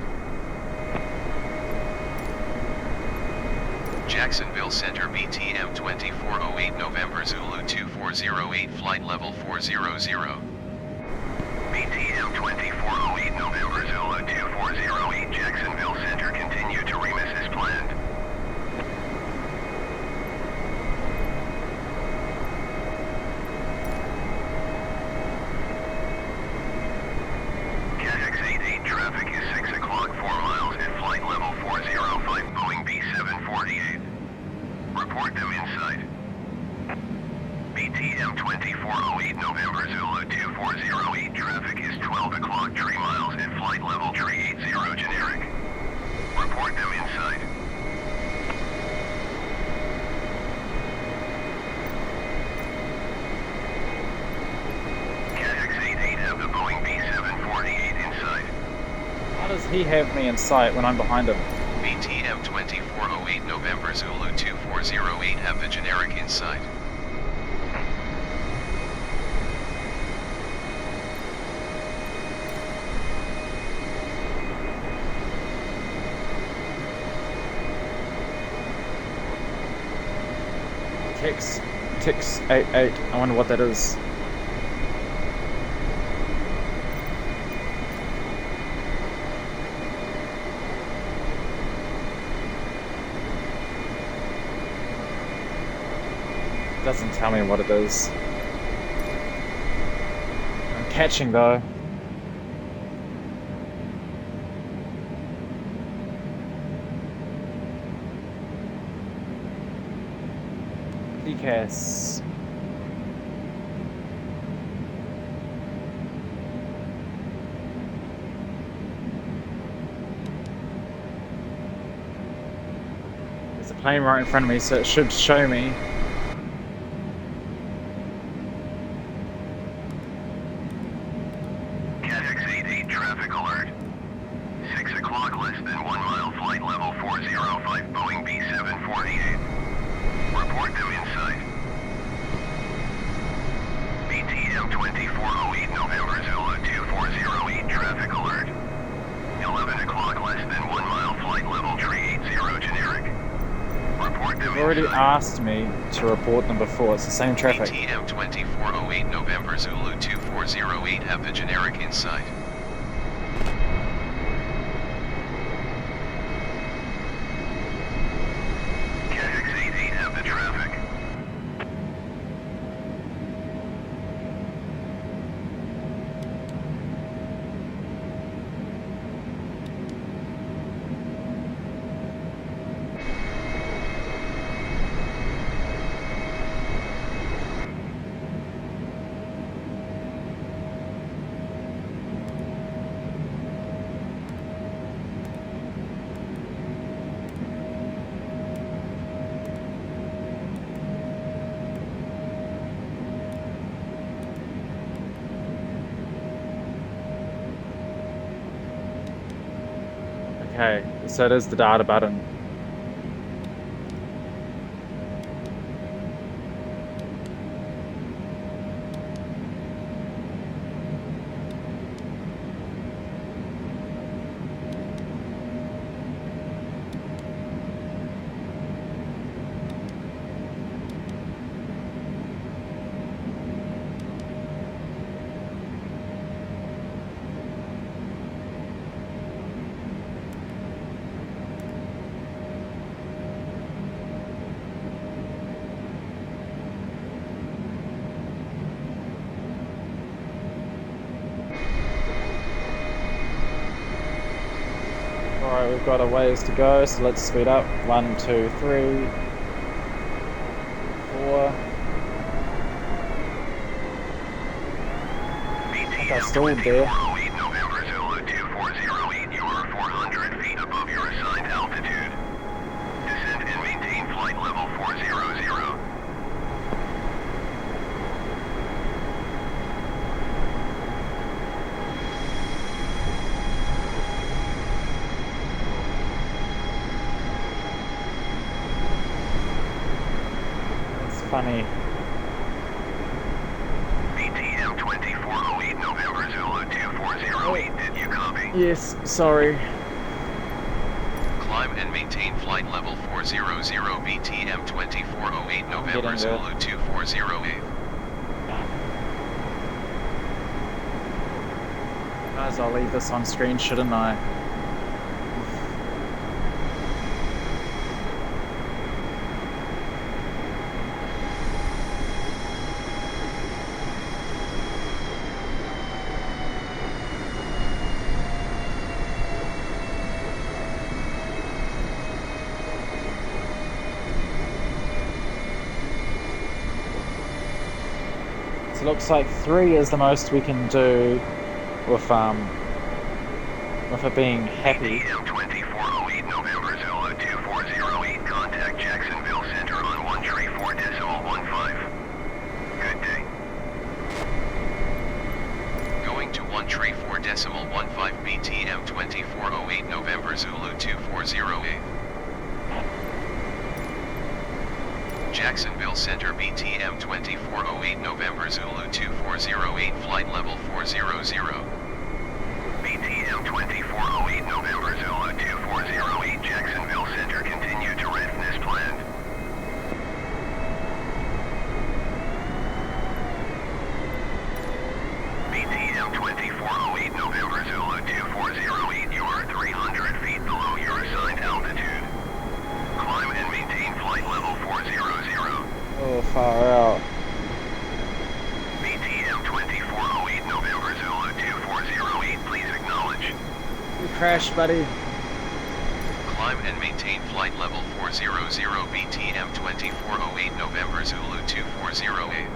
Jacksonville Center BTM 2408 November Zulu 2408 flight level 400. BTM 2408 November Zulu 2408 Jacksonville Center, continue to remiss as planned. KX88 traffic is 6 o'clock 4 miles at flight level 405 Boeing B748. Report them inside. BTM 2408 November Zulu 2408 traffic is 12 o'clock 3 miles at flight level 380 generic. Report them inside. KX88 have the Boeing B748 inside. How does he have me in sight when I'm behind him? BTM 2408 November Zulu 2408 have the generic inside. Tix 88. I wonder what that is. Doesn't tell me what it is. I'm catching though. DCAS. There's a plane right in front of me, so it should show me. KX88 traffic alert. 6 o'clock less than 1 mile flight level 405 Boeing B748. Report them inside. BTM 2408 November Zulu 2408 traffic alert. 11 o'clock less than 1 mile flight level 380 generic. Report them They've already inside. asked me to report them before. It's the same traffic. BTM 2408 November Zulu 2408 have the generic inside. KX88 have the traffic. Okay, so it is the data button. we've got a ways to go, so let's speed up. 1, 2, 3, 4. I stalled there. November Zulu 2408, you are 400 feet above your assigned altitude. Descend and maintain flight level 400. It's funny. BTM 2408, November Zulu 2408, did you copy? Yes, sorry. Climb and maintain flight level 400 BTM 2408 November getting there. Zulu 2408. Guys, I'll leave this on screen, shouldn't I? So it looks like 3 is the most we can do with it being happy. BTM 2408, November Zulu 2408, contact Jacksonville Center on 134.15. Good day. Going to 134.15 BTM 2408 November Zulu 2408. Jacksonville Center BTM 2408 November Zulu 2408 flight level 400. BTM 2408, November Zulu 2408, Jacksonville Center, continue to readiness planned. BTM 2408, November Zulu 2408, you are 300 feet below your assigned altitude. Climb and maintain flight level 400. Oh, far out. BTM 2408, November Zulu 2408, please acknowledge. You crashed, buddy. Climb and maintain flight level 400 BTM 2408 November Zulu 2408.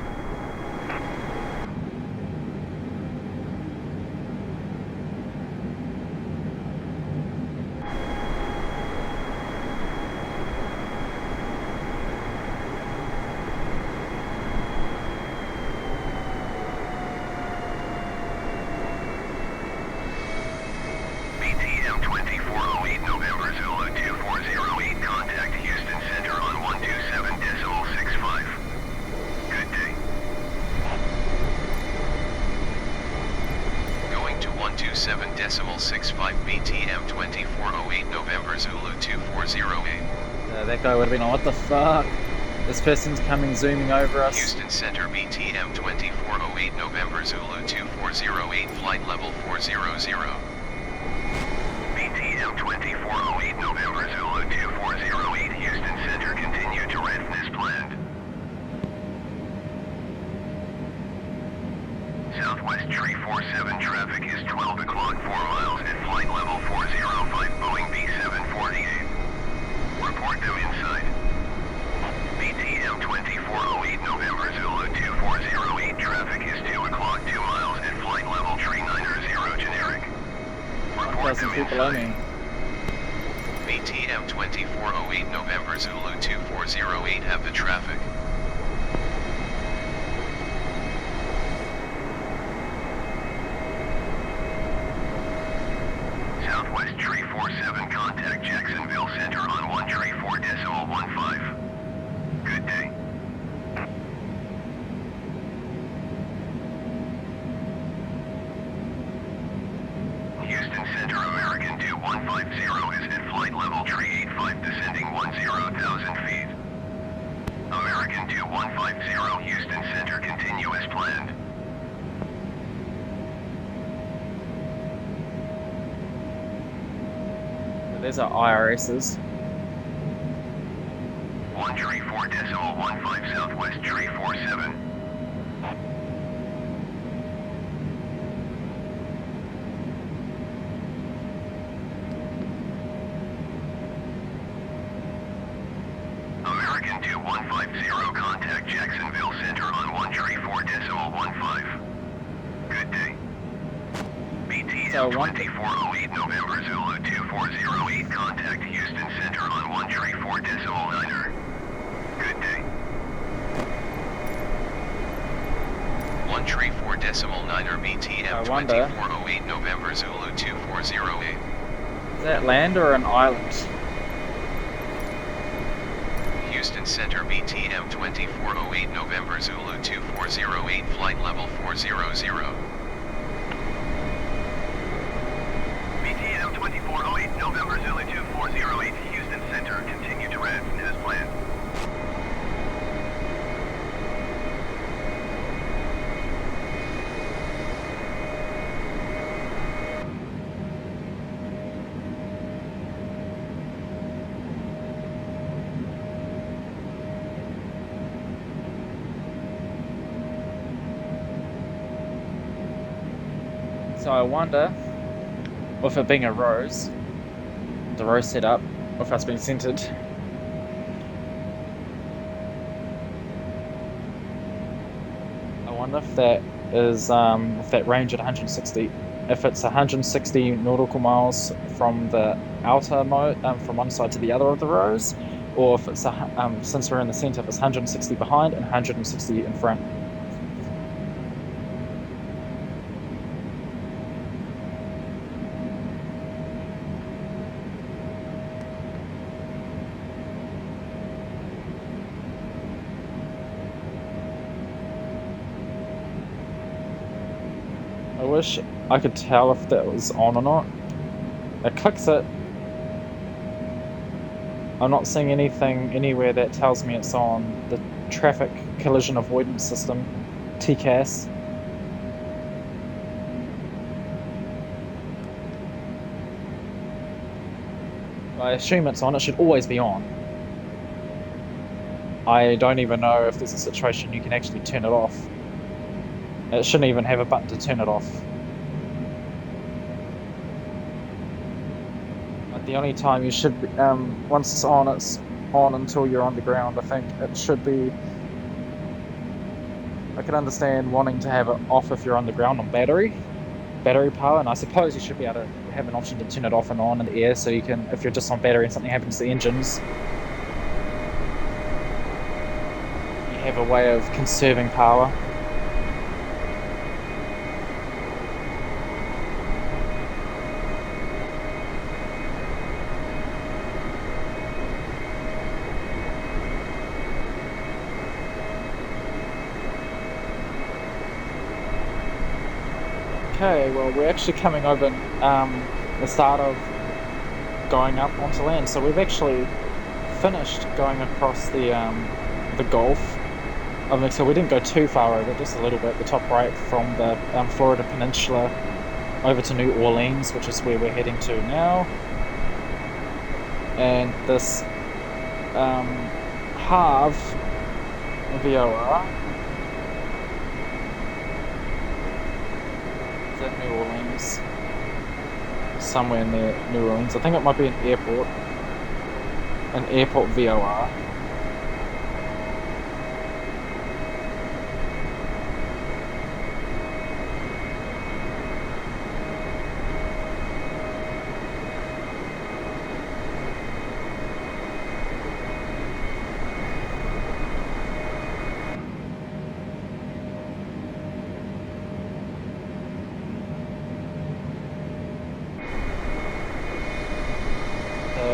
BTM 2408, November Zulu 2408, contact Houston Center on 127.65. Good day. Going to 127.65 BTM 2408 November Zulu 2408. That guy would have been like, what the fuck? This person's coming zooming over us. Houston Center BTM 2408 November Zulu 2408 flight level 400. BTM 2408, November Zulu 2408, Houston Center, continue to readiness planned. Southwest Tree 47 traffic is 12 o'clock 4 miles at flight level 405 Boeing B748. Report them inside. BTM 2408, November Zulu 2408, traffic is 2 o'clock 2 miles at flight level 390 generic. Report 1,000 them feet below inside. me. BTM 2408 November Zulu 2408 have the traffic. Southwest Tree 47, contact Jacksonville Center on 134.15. Good day. Houston Center, American 2150 is at flight level 385, descending 10,000 feet. American 2150, Houston Center, continue as planned. There's our IRSs. 134.15 Southwest Tree 47. 150, contact Jacksonville Center on 134.15. Good day. BTM So 2408 November Zulu 2408, contact Houston Center on 134.9. Good day. 134.9 BTM I wonder. 2408 November Zulu 2408. Is that land or an island? Houston Center BTM 2408 November Zulu 2408 flight level 400. BTM 2408 November Zulu 2408 Houston Center, continue to red as planned. So I wonder, with it being a rose, the rose setup, if that's been centered. I wonder if that is if that range at 160, if it's 160 nautical miles from the outer from one side to the other of the rose, or if it's since we're in the center, if it's 160 behind and 160 in front. I wish I could tell if that was on or not. It clicks it. I'm not seeing anything anywhere that tells me it's on. The traffic collision avoidance system, TCAS. I assume it's on. It should always be on. I don't even know if there's a situation you can actually turn it off. It shouldn't even have a button to turn it off. But the only time you should be, once it's on until you're on the ground. I think it should be. I can understand wanting to have it off if you're on the ground on battery power, and I suppose you should be able to have an option to turn it off and on in the air, so you can, if you're just on battery and something happens to the engines, you have a way of conserving power. Okay, well, we're actually coming over the start of going up onto land, so we've actually finished going across the Gulf. So we didn't go too far over, just a little bit, the top right from the Florida Peninsula over to New Orleans, which is where we're heading to now. And this half VOR is at New Orleans, somewhere near New Orleans. I think it might be an airport VOR.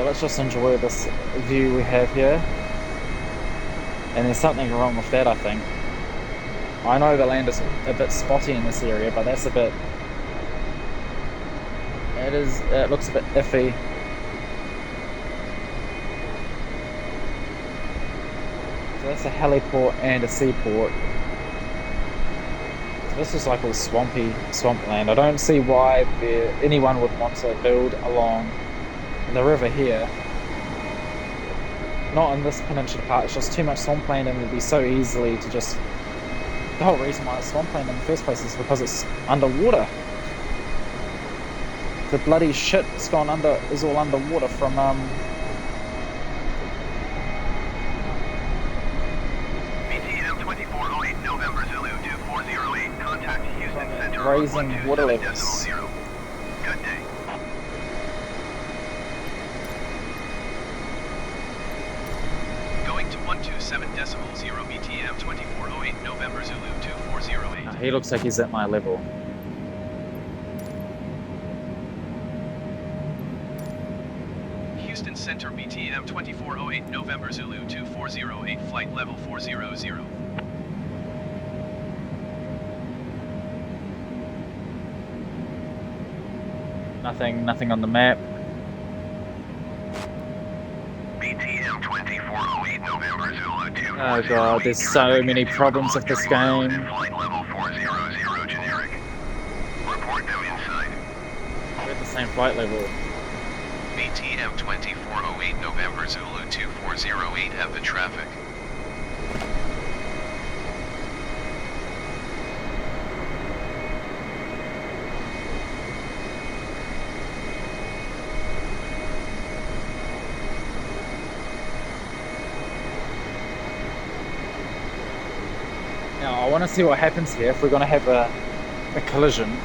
Let's just enjoy this view we have here. And there's something wrong with that, I think. I know the land is a bit spotty in this area, but that's a bit... It looks a bit iffy. So that's a heliport and a seaport. So this is like all swampland. I don't see why anyone would want to build along the river here. Not in this peninsula part, it's just too much swampland, and it'd be so easily to just... The whole reason why it's swampland in the first place is because it's underwater. The bloody shit is all underwater from raising water levels. Good day. Going to 127.0 BTM 2408 November Zulu 2408. He looks like he's at my level. Houston Center BTM 2408 November Zulu 2408 flight level 400. Nothing on the map. BTM 2408 November Zulu 240. Oh god, there's so many problems with this game. Flight level 400 generic. Report them inside. We're at the same flight level. BTM 2408 November Zulu 2408 have the traffic. Now I want to see what happens here if we're going to have a collision.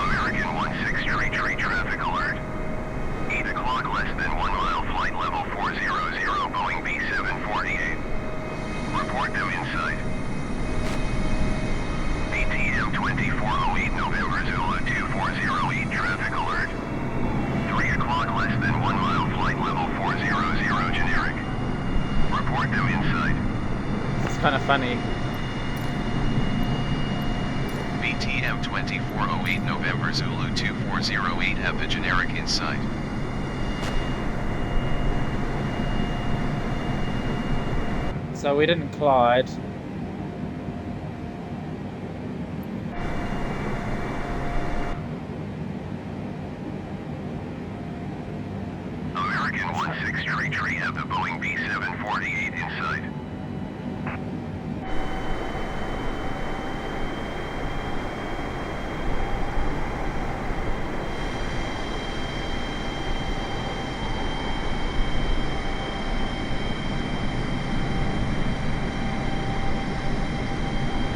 American 1633 traffic alert. 8 o'clock less than 1 mile flight level 400 Boeing B748. Report them inside. BTM 2408 November Zulu 2408 traffic alert. 3 o'clock less than 1 mile flight level 400 generic. Report them inside. It's kind of funny. BTM 2408 November Zulu 2408 have the generic inside. So we didn't collide. American 1633 have the Boeing B748 inside.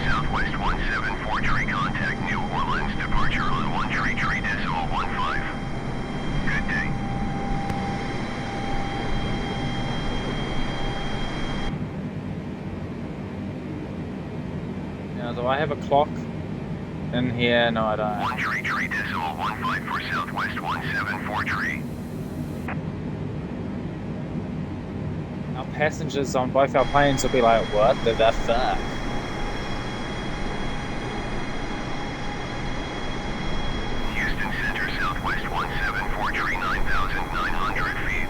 Southwest 174 contact New Orleans departure on 133.15. Good day. Now, do I have a clock in here? No, I don't. 133.15 for Southwest 174. Our passengers on both our planes will be like, what the fuck? Houston Center Southwest 174 9,900 feet.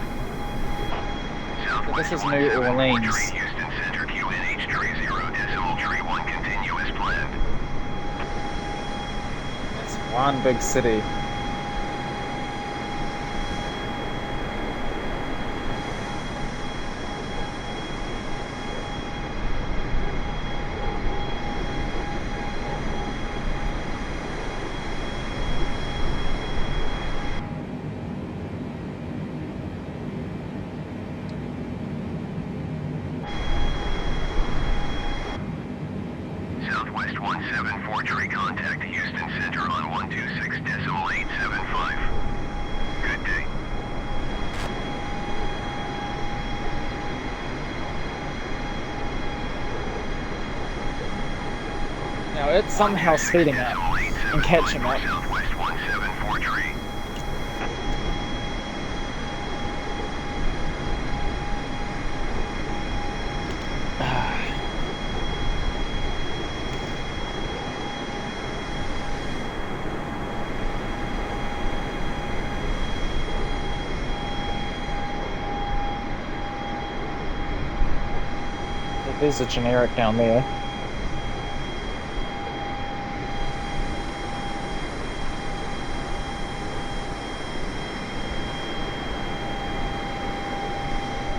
This is Southwest New 174 Orleans. Houston Center QNH 30.1 continuous planned. It's one big city. Southwest 174 contact Houston Center on 126.875. Good day. Now it's somehow speeding up and catching up. Southwest 174. there's a generic down there.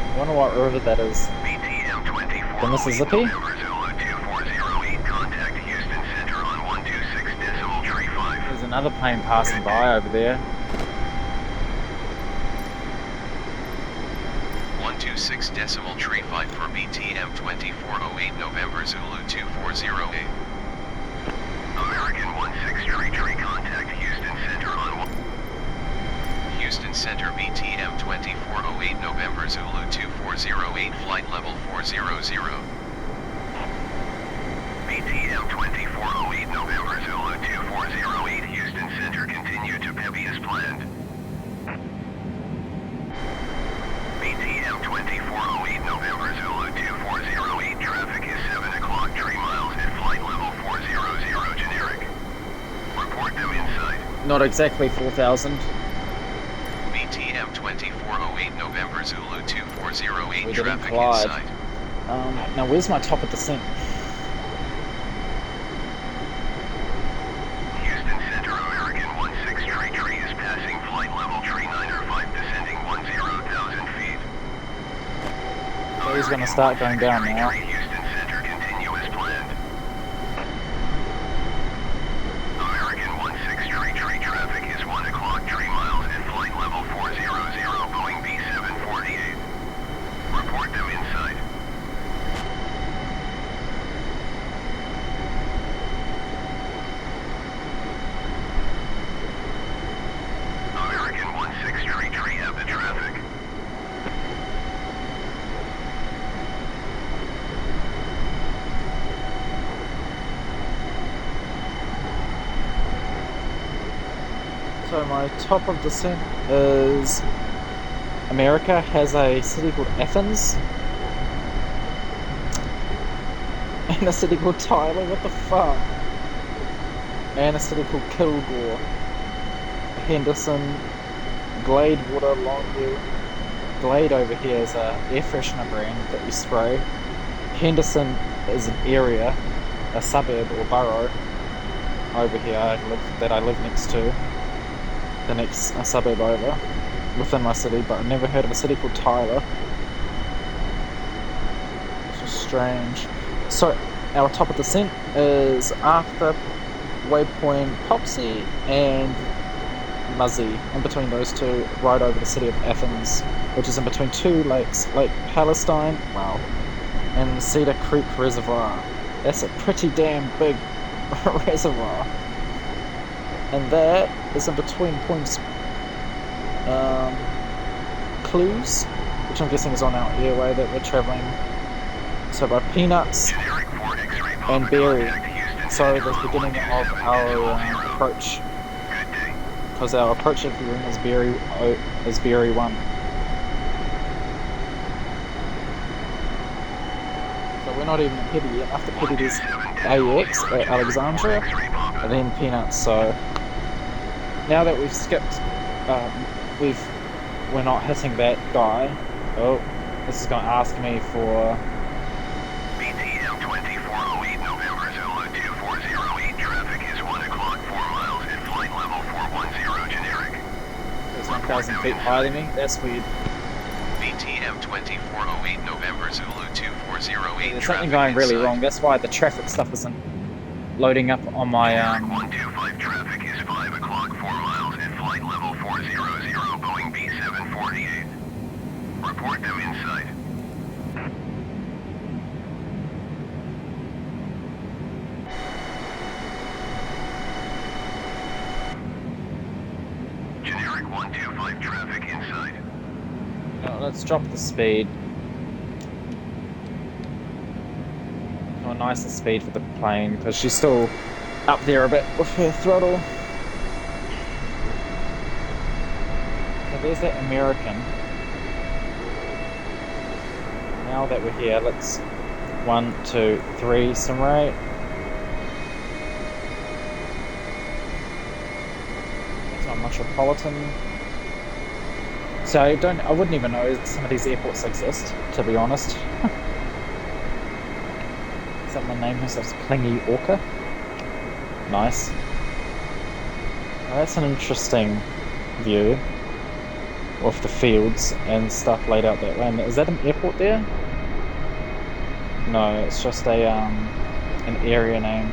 I wonder what river that is. BTM 24. The Mississippi? November Zulu 2408. Contact Houston Center on 126.35. There's another plane passing by over there. 126.35 for BTM 2408 November Zulu 2408. American 1633. Contact Houston Center on Houston Center BTM 2408 November Zulu 2408 flight level 400. BTM 2408 November Zulu 2408 Houston Center, continue to Pepe as planned. BTM 2408 November Zulu 2408 traffic is 7 o'clock 3 miles at flight level 400 generic. Report them inside. Not exactly 4,000. BTM 2408 November Zulu 2408 We didn't traffic collide. inside. Now where's my top of descent? Houston Center, American 1633 is passing flight level 3905 descending 10,000 feet. So he's going to start going down now. Houston Center, continue as planned. American 1633 traffic is 1 o'clock 3 miles at flight level 400 Boeing B748. Report them inside. American 1633 have the traffic. So my top of descent is America has a city called Athens and a city called Tyler, what the fuck? And a city called Kilgore, Henderson, Gladewater, Longview. Glade over here is a air freshener brand that we spray. Henderson is an area, a suburb or borough over here that I live next to. The next suburb over within my city, but I've never heard of a city called Tyler. It's just strange. So our top of descent is after waypoint Popsy and Muzzy, in between those two, right over the city of Athens, which is in between two lakes, Lake Palestine, wow, and Cedar Creek Reservoir. That's a pretty damn big reservoir. And that is in between points Clues, which I'm guessing is on our airway that we're travelling. So by Peanuts and Berry. So the beginning of our approach. Because our approach everything is Berry 1. So we're not even at Petty yet. After Petty there's AX at Alexandria and then Peanuts. So now that we've skipped, we're not hitting that guy. Oh, this is going to ask me for BTM 2408 November Zulu 2408 traffic is 1 o'clock 4 miles at flight level 410 generic. It's 1,000 feet higher than me. That's weird. BTM 2408 November Zulu 2408 There's traffic something going really inside. wrong. That's why the traffic stuff isn't loading up on my 125 traffic is 5 o'clock 4 miles at flight level 400 Boeing B748. Report them inside. Generic 125 traffic inside. let's drop the speed. A nicer speed for the plane because she's still up there a bit with her throttle. So there's that American. Now that we're here, let's 1, 2, 3 some rate. That's our Metropolitan. So I wouldn't even know some of these airports exist, to be honest. Someone named themselves Clingy Orca. Nice. Well, that's an interesting view of the fields and stuff laid out that way. And is that an airport there? No, it's just a an area name.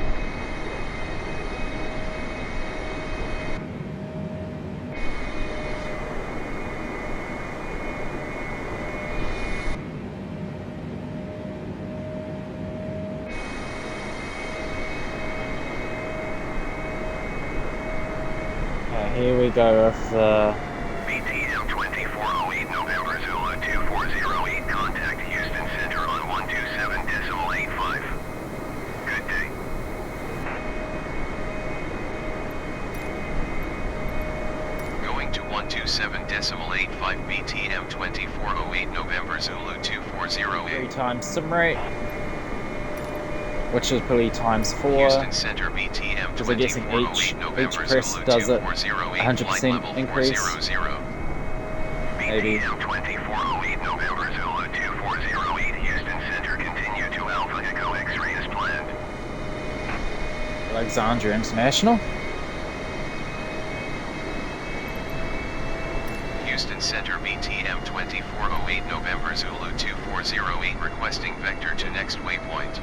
Here we go with the BTM 2408 November Zulu 2408, contact Houston Center on 127.85. Good day. Going to 127.85 BTM 2408 November Zulu 2408. 3 times sim rate, which is probably times 4. Houston Center BTM Because I'm guessing 2408 November each press Zulu does it 2408, 100% flight level increase. 400. Maybe. BTM 2408 November Zulu 2408, Houston Center, continue to Alpha Echo X-ray as planned. Alexandria International. Houston Center BTM 2408 November Zulu 2408 requesting vector to next waypoint.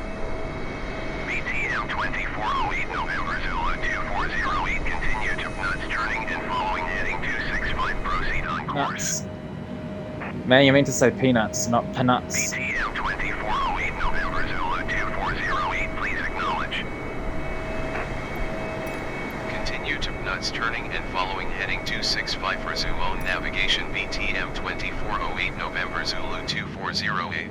BTM 2408 November Zulu 2408, continue to nuts turning and following heading 265, proceed on course. Nuts. Man, you meant to say peanuts, not peanuts. BTM 2408 November Zulu 2408, please acknowledge. Continue to nuts turning and following heading 265, resume on navigation BTM 2408 November Zulu 2408.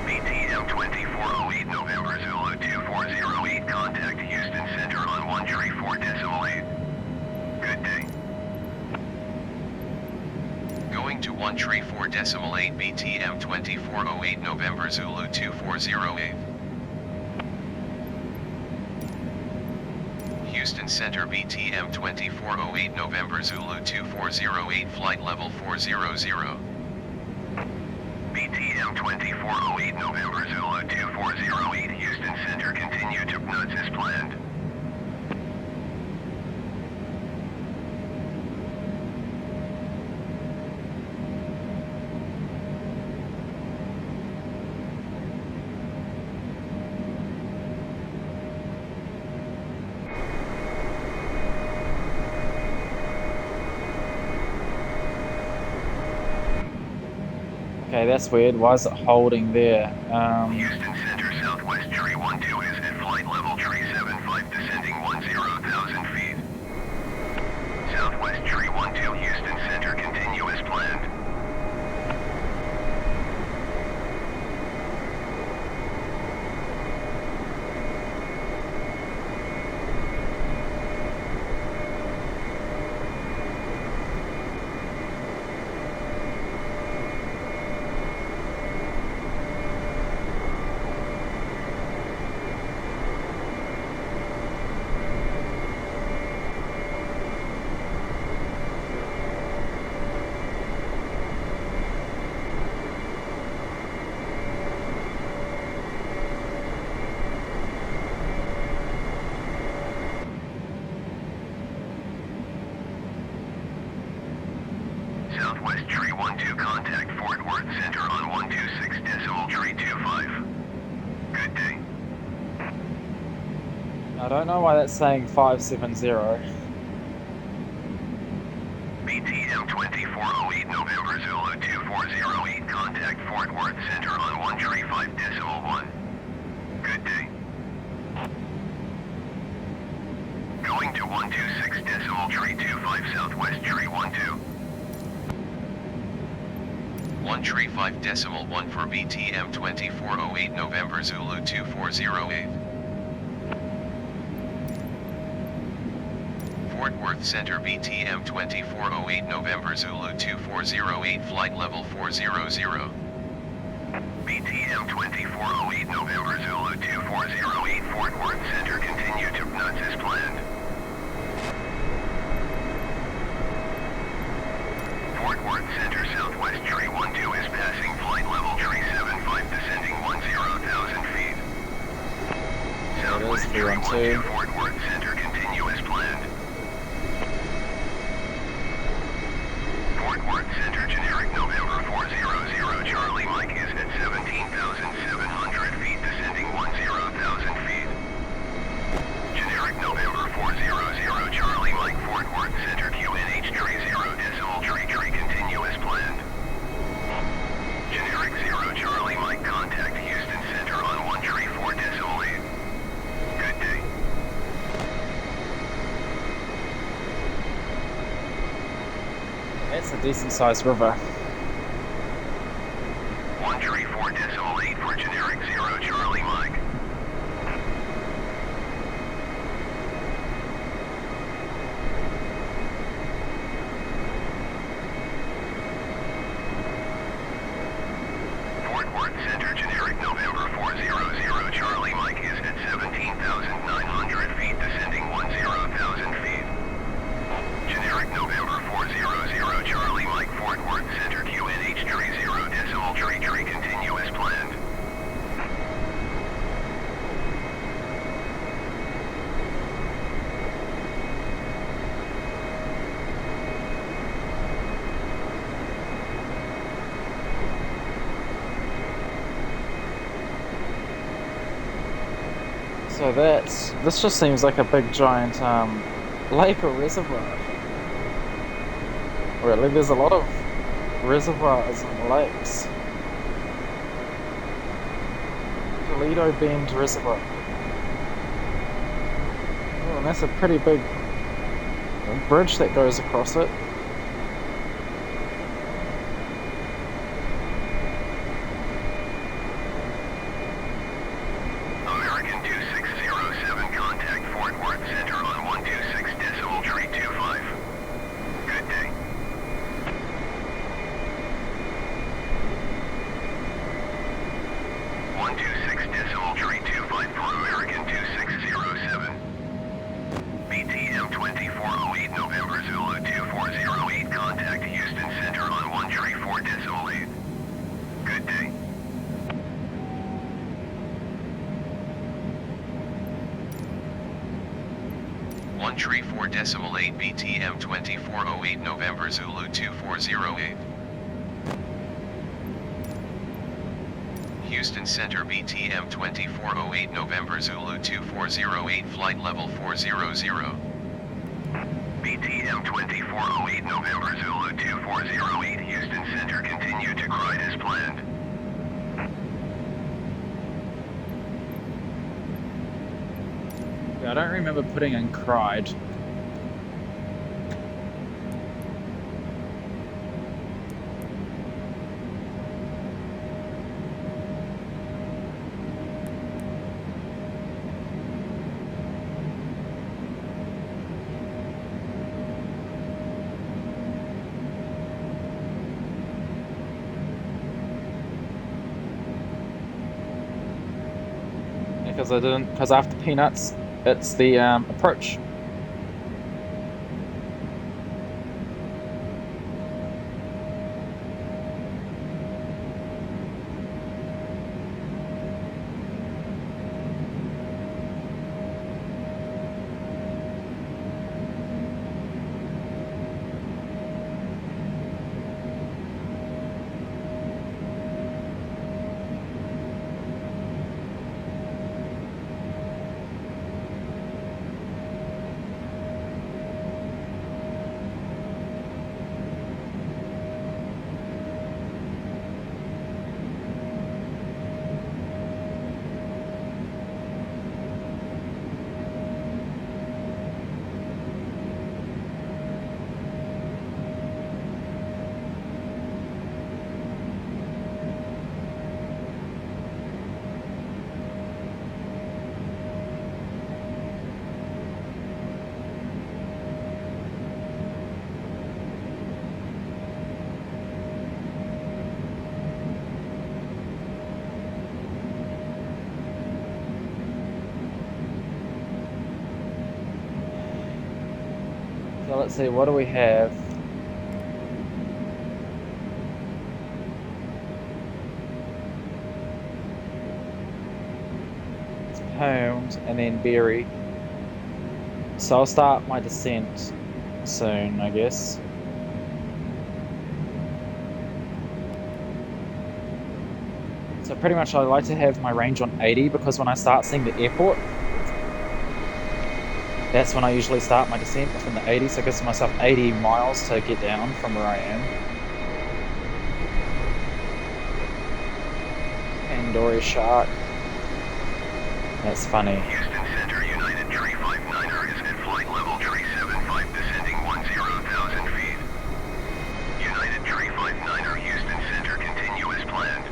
BTM 2408 November Zulu 2408, contact Houston Center on 134.8. Good day. Going to 134.8 BTM 2408 November Zulu 2408. Houston Center BTM 2408 November Zulu 2408 flight level 400. BTM 2408 November Zulu 2408, Houston Center, continue to nuts as planned. Okay, that's weird. Why is it holding there? Houston Center, Southwest Tree 12 is at flight level Tree 75, descending 10,000 feet. Southwest Tree 12, Houston Center, continue as planned. Southwest Tree 12, contact Fort Worth Center on 126.25. Good day. I don't know why that's saying 570. BTM 2408 November Zulu 2408, contact Fort Worth Center on 135.1. Good day. Going to 126.325 Southwest Tree 12. 135.1 for BTM 2408 November Zulu 2408. Fort Worth Center BTM 2408 November Zulu 2408 flight level 400. BTM 2408 November Zulu 2408 Fort Worth Center, continue to nuts as planned. Fort Worth Center Southwest tree 12 is passing flight level tree 75 descending 10,000 feet. Southwest tree 12 Fort Worth Center, continue as planned. Fort Worth Center generic November 400 Charlie Mike is at 17,700 feet descending 10,000 feet. Generic November 400 Charlie Mike Fort Worth Center QNH tree 0 decimal tree continue as planned. Generic 0 Charlie Mike contact Houston Center on 1 tree 4 decimal 8. Good day. It's a decent sized river. 1 tree 4 decimal 8 for generic 0 Charlie Mike. Fort Worth Center generic November 400 Charlie Mike is at 17,900 feet descending 10,000 feet. Generic November 400 Charlie Mike Fort Worth Center QNH tree 0 decimal tree continue as planned. So this just seems like a big giant lake or reservoir. Really, there's a lot of reservoirs and lakes. Toledo Bend Reservoir. Oh, and that's a pretty big bridge that goes across it. American 2607 contact Fort Worth Center on 126 decimal tree 25. Good day. Decimal tree 25 for American 2607. BTM 2408 November Zulu 2408 contact Houston Center on 1 tree 4 decimal 8. Good day. One tree 4 decimal 8 BTM 2408 November Zulu 2408. Houston Center BTM 2408 November Zulu 2408 flight level 400. BTM 2408 November Zulu 2408 Houston Center, continue to glide as planned. Yeah, I don't remember putting in cried. Because after peanuts, it's the approach. let's see, what do we have? It's Pound and then Berry. So I'll start my descent soon, I guess. So pretty much I like to have my range on 80 because when I start seeing the airport, that's when I usually start my descent within the 80, so it gives myself 80 miles to get down from where I am. Pandora Shark. That's funny. Houston Center, United Tree 59er is at flight level Tree 75 descending 10,000 feet. United Tree 59er, Houston Center, continue as planned.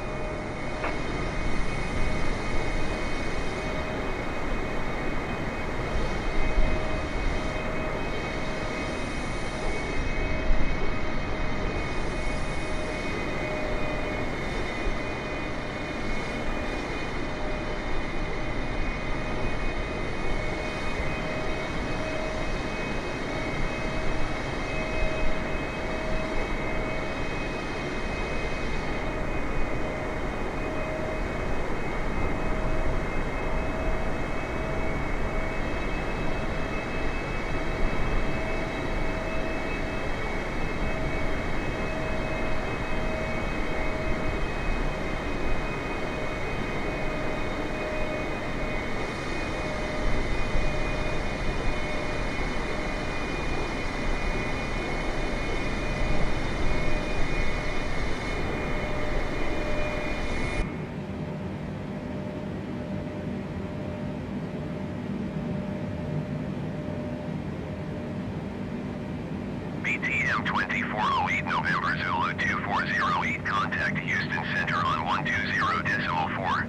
BTM 2408 November Zulu 2408, contact Houston Center on 120.4.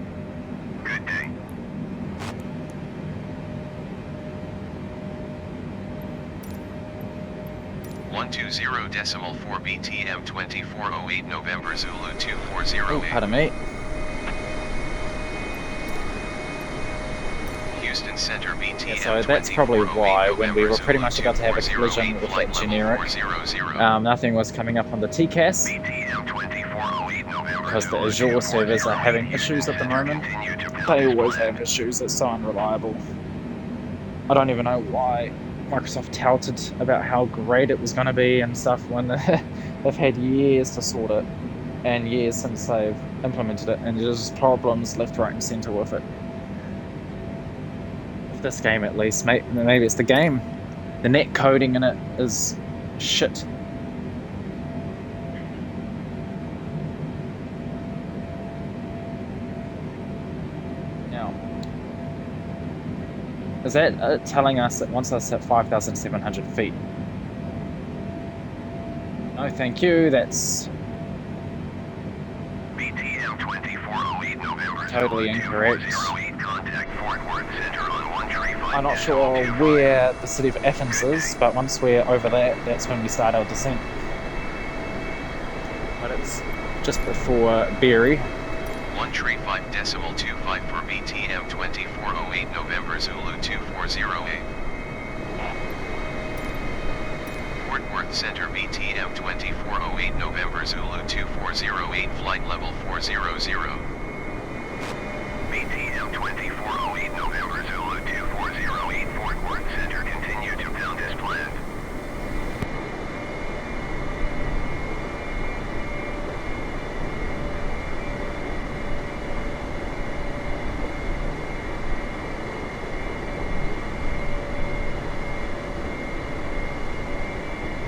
Good day. .4 BTM 2408 November Zulu Oh, 2408. pardon me. Houston Center BTM Yeah, so that's probably why when we were pretty much about to have a collision with that generic, nothing was coming up on the TCAS BTM 2408 November because the Azure servers are having issues at the moment. They always have issues, it's so unreliable. I don't even know why Microsoft touted about how great it was going to be and stuff when they've had years to sort it and years since they've implemented it, and there's problems left, right and centre with it. With this game at least, maybe it's the game. The net coding in it is shit. Now, is that telling us that once us at 5,700 feet? No, thank you. That's BTM 2408 November totally incorrect. 2408, contact Fort Worth Center on 135. I'm not sure where the city of Athens is, but once we're over that, that's when we start our descent. But it's just before Berry. 135.25 for BTM 2408 November Zulu 2408. Fort Worth Center BTM 2408 November Zulu 2408 flight level 400. BTM 2408 November Zulu 2408 Fort Worth Center, continue to pound as planned.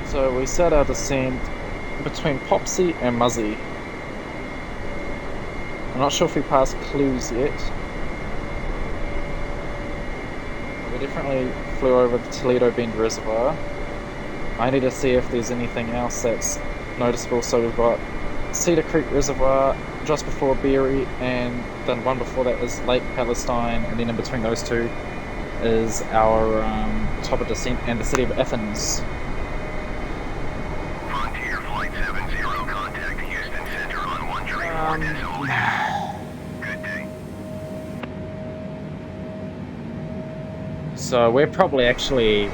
So we set our descent between Popsy and Muzzy. I'm not sure if we passed Clues yet. We definitely flew over the Toledo Bend Reservoir. I need to see if there's anything else that's noticeable. So we've got Cedar Creek Reservoir just before Berry, and then one before that is Lake Palestine, and then in between those two is our top of descent and the city of Athens. Frontier Flight 70, contact Houston Center on 134.8. Good day. So we're probably actually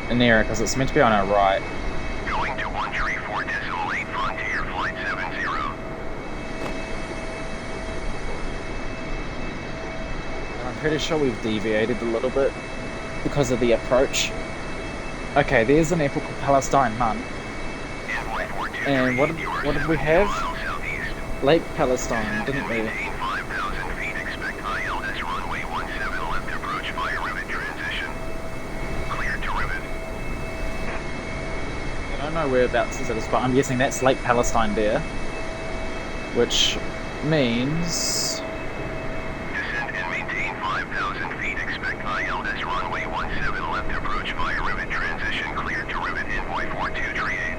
an error because it's meant to be on our right. Going to 134.8 Frontier Flight 70. And I'm pretty sure we've deviated a little bit because of the approach. Okay, there's an airport called Palestine, man. And what did we have? Lake Palestine, didn't we? 5,000 feet, expect ILS runway 17 left approach via rivet transition. Clear to rivet. I don't know whereabouts it is, but I'm guessing that's Lake Palestine there. Which means... Descend and maintain 5,000 feet, expect ILS runway 17 left approach via rivet transition. Clear to rivet, envoy 4238.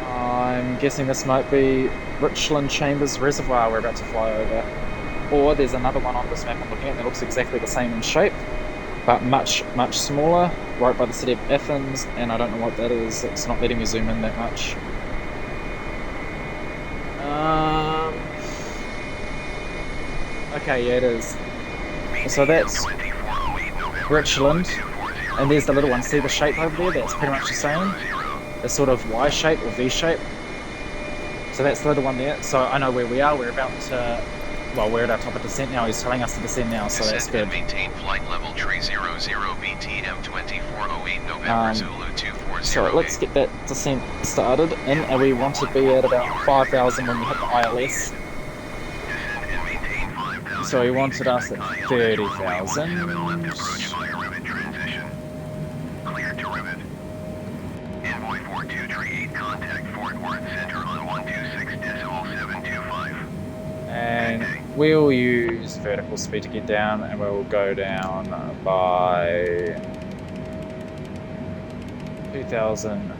I'm guessing this might be Richland Chambers Reservoir we're about to fly over. Or there's another one on this map I'm looking at that looks exactly the same in shape, but much, much smaller, right by the city of Athens, and I don't know what that is. It's not letting me zoom in that much. Okay, yeah, it is. So that's Richland, and there's the little one. See the shape over there? That's pretty much the same. A sort of Y shape or V shape. So that's the little one there. So I know where we are. We're about to, well, we're at our top of descent now. He's telling us to descend now, so that's good. And maintain flight level tree 00 BTM 2408 November Zulu 240. So let's get that descent started, and we want to be at about 5,000 when we hit the ILS. So he wanted us at 30,000. Clear to rivet. Envoy 4238, contact Fort Worth Center on 126.725. And we'll use vertical speed to get down, and we'll go down by 2,000.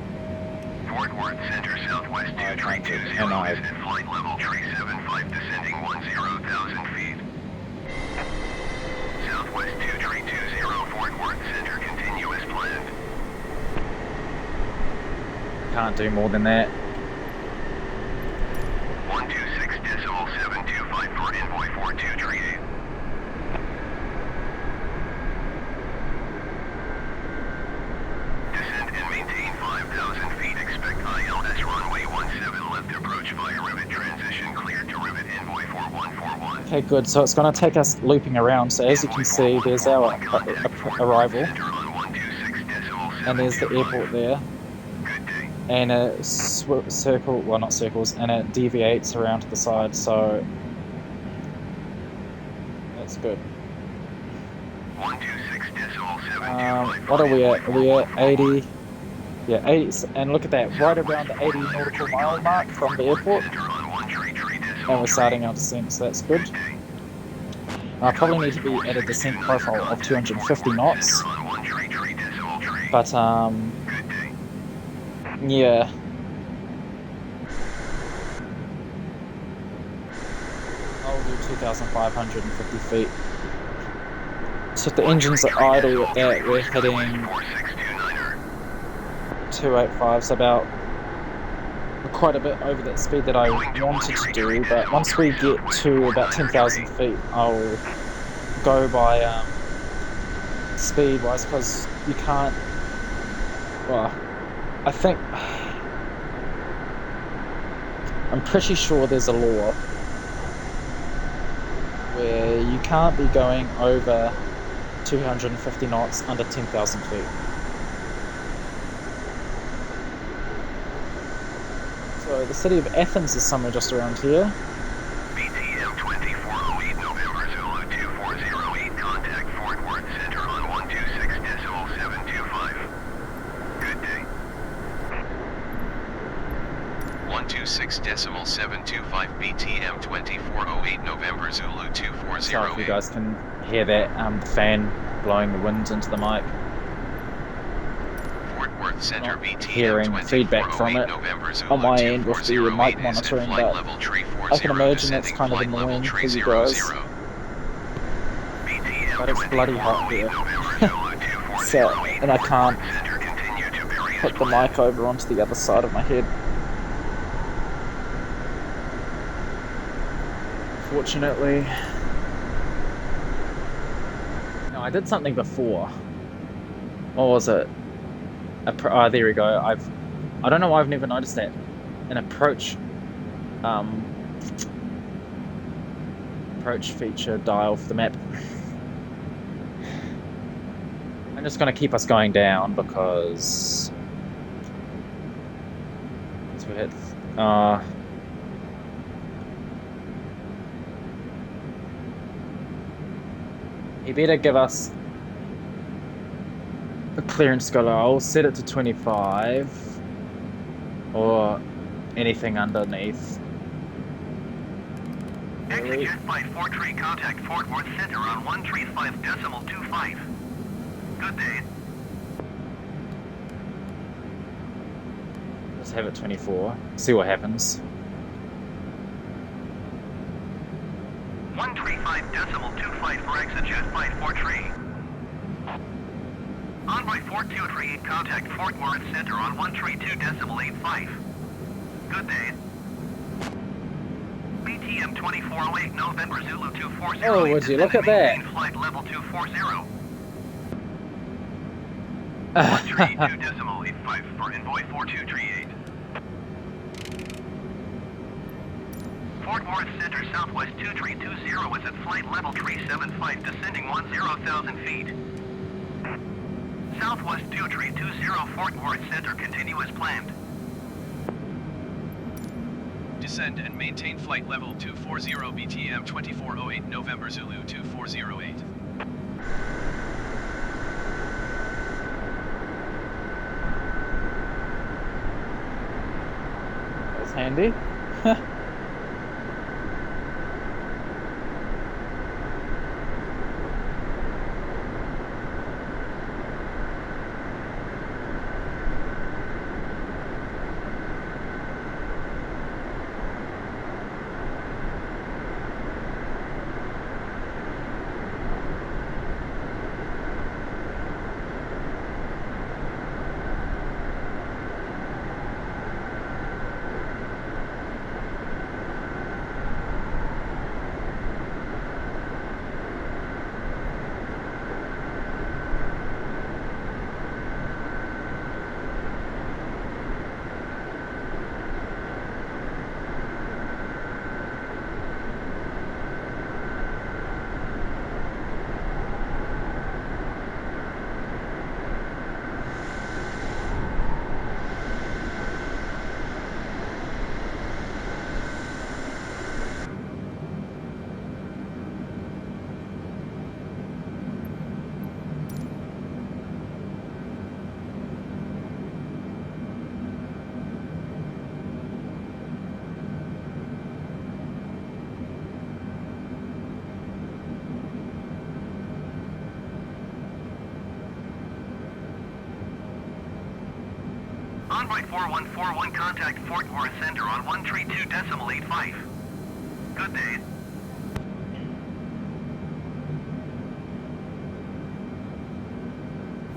Fort Worth Center Southwest 2320 is at flight level tree 75 descending 10,000 feet. Southwest 2320 Fort Worth Center continuous planned. Can't do more than that. 126.725 for envoy 4238. Descend and maintain 5,000 feet. Expect ILS runway 17 left approach via rivet transition. Clear to rivet envoy 4141. Okay, good. So it's going to take us looping around. So as you can see, there's our arrival, and there's the airport there, and it circle, well, not circles, and it deviates around to the side. So that's good. What are we at? Are we at 80? Yeah, 80. And look at that, right around the 80 nautical mile mark from the airport. And we're starting our descent, so that's good. I probably need to be at a descent profile of 250 knots. But, yeah. I'll do 2,550 feet. So if the engines are idle at that, we're heading 285, so about quite a bit over that speed that I wanted to do, but once we get to about 10,000 feet, I'll go by speed-wise, because you can't, well, I think, I'm pretty sure there's a law where you can't be going over 250 knots under 10,000 feet. So the city of Athens is somewhere just around here. BTM 2408 November Zulu 2408, contact Fort Worth Center on 126.725. Good day. 126.725 BTM 2408 November Zulu 2408. Sorry if you guys can hear that, the fan blowing the wind into the mic. Center hearing feedback from it on my end with the mic monitoring, but I can imagine that's kind of annoying for you guys. But it's bloody hot here. So, and I can't put the mic over onto the other side of my head. Fortunately. Now I did something before. What was it? There we go. I don't know why I've never noticed that. An approach feature dial for the map. I'm just gonna keep us going down because we hit he better give us a clearance color. I'll set it to 25 or anything underneath. Exit jet flight 43, contact Fort Worth Center on 135.25. Good day. Let's have it 24. See what happens. 135.25 for exit jet flight 43. Envoy 4238, contact Fort Worth Center on 132.85. Good day. BTM 2408, November Zulu 240. Oh, would you look at that? Flight level 240. 132.85 for Envoy 4238. Fort Worth Center Southwest 2320 is at flight level 375, descending 10,000 feet. Southwest 2320, Fort Worth Center, continue as planned. Descend and maintain flight level 240 BTM 2408 November Zulu 2408. That's handy. Envoy 4141, contact Fort Worth Center on 132.85. Good day.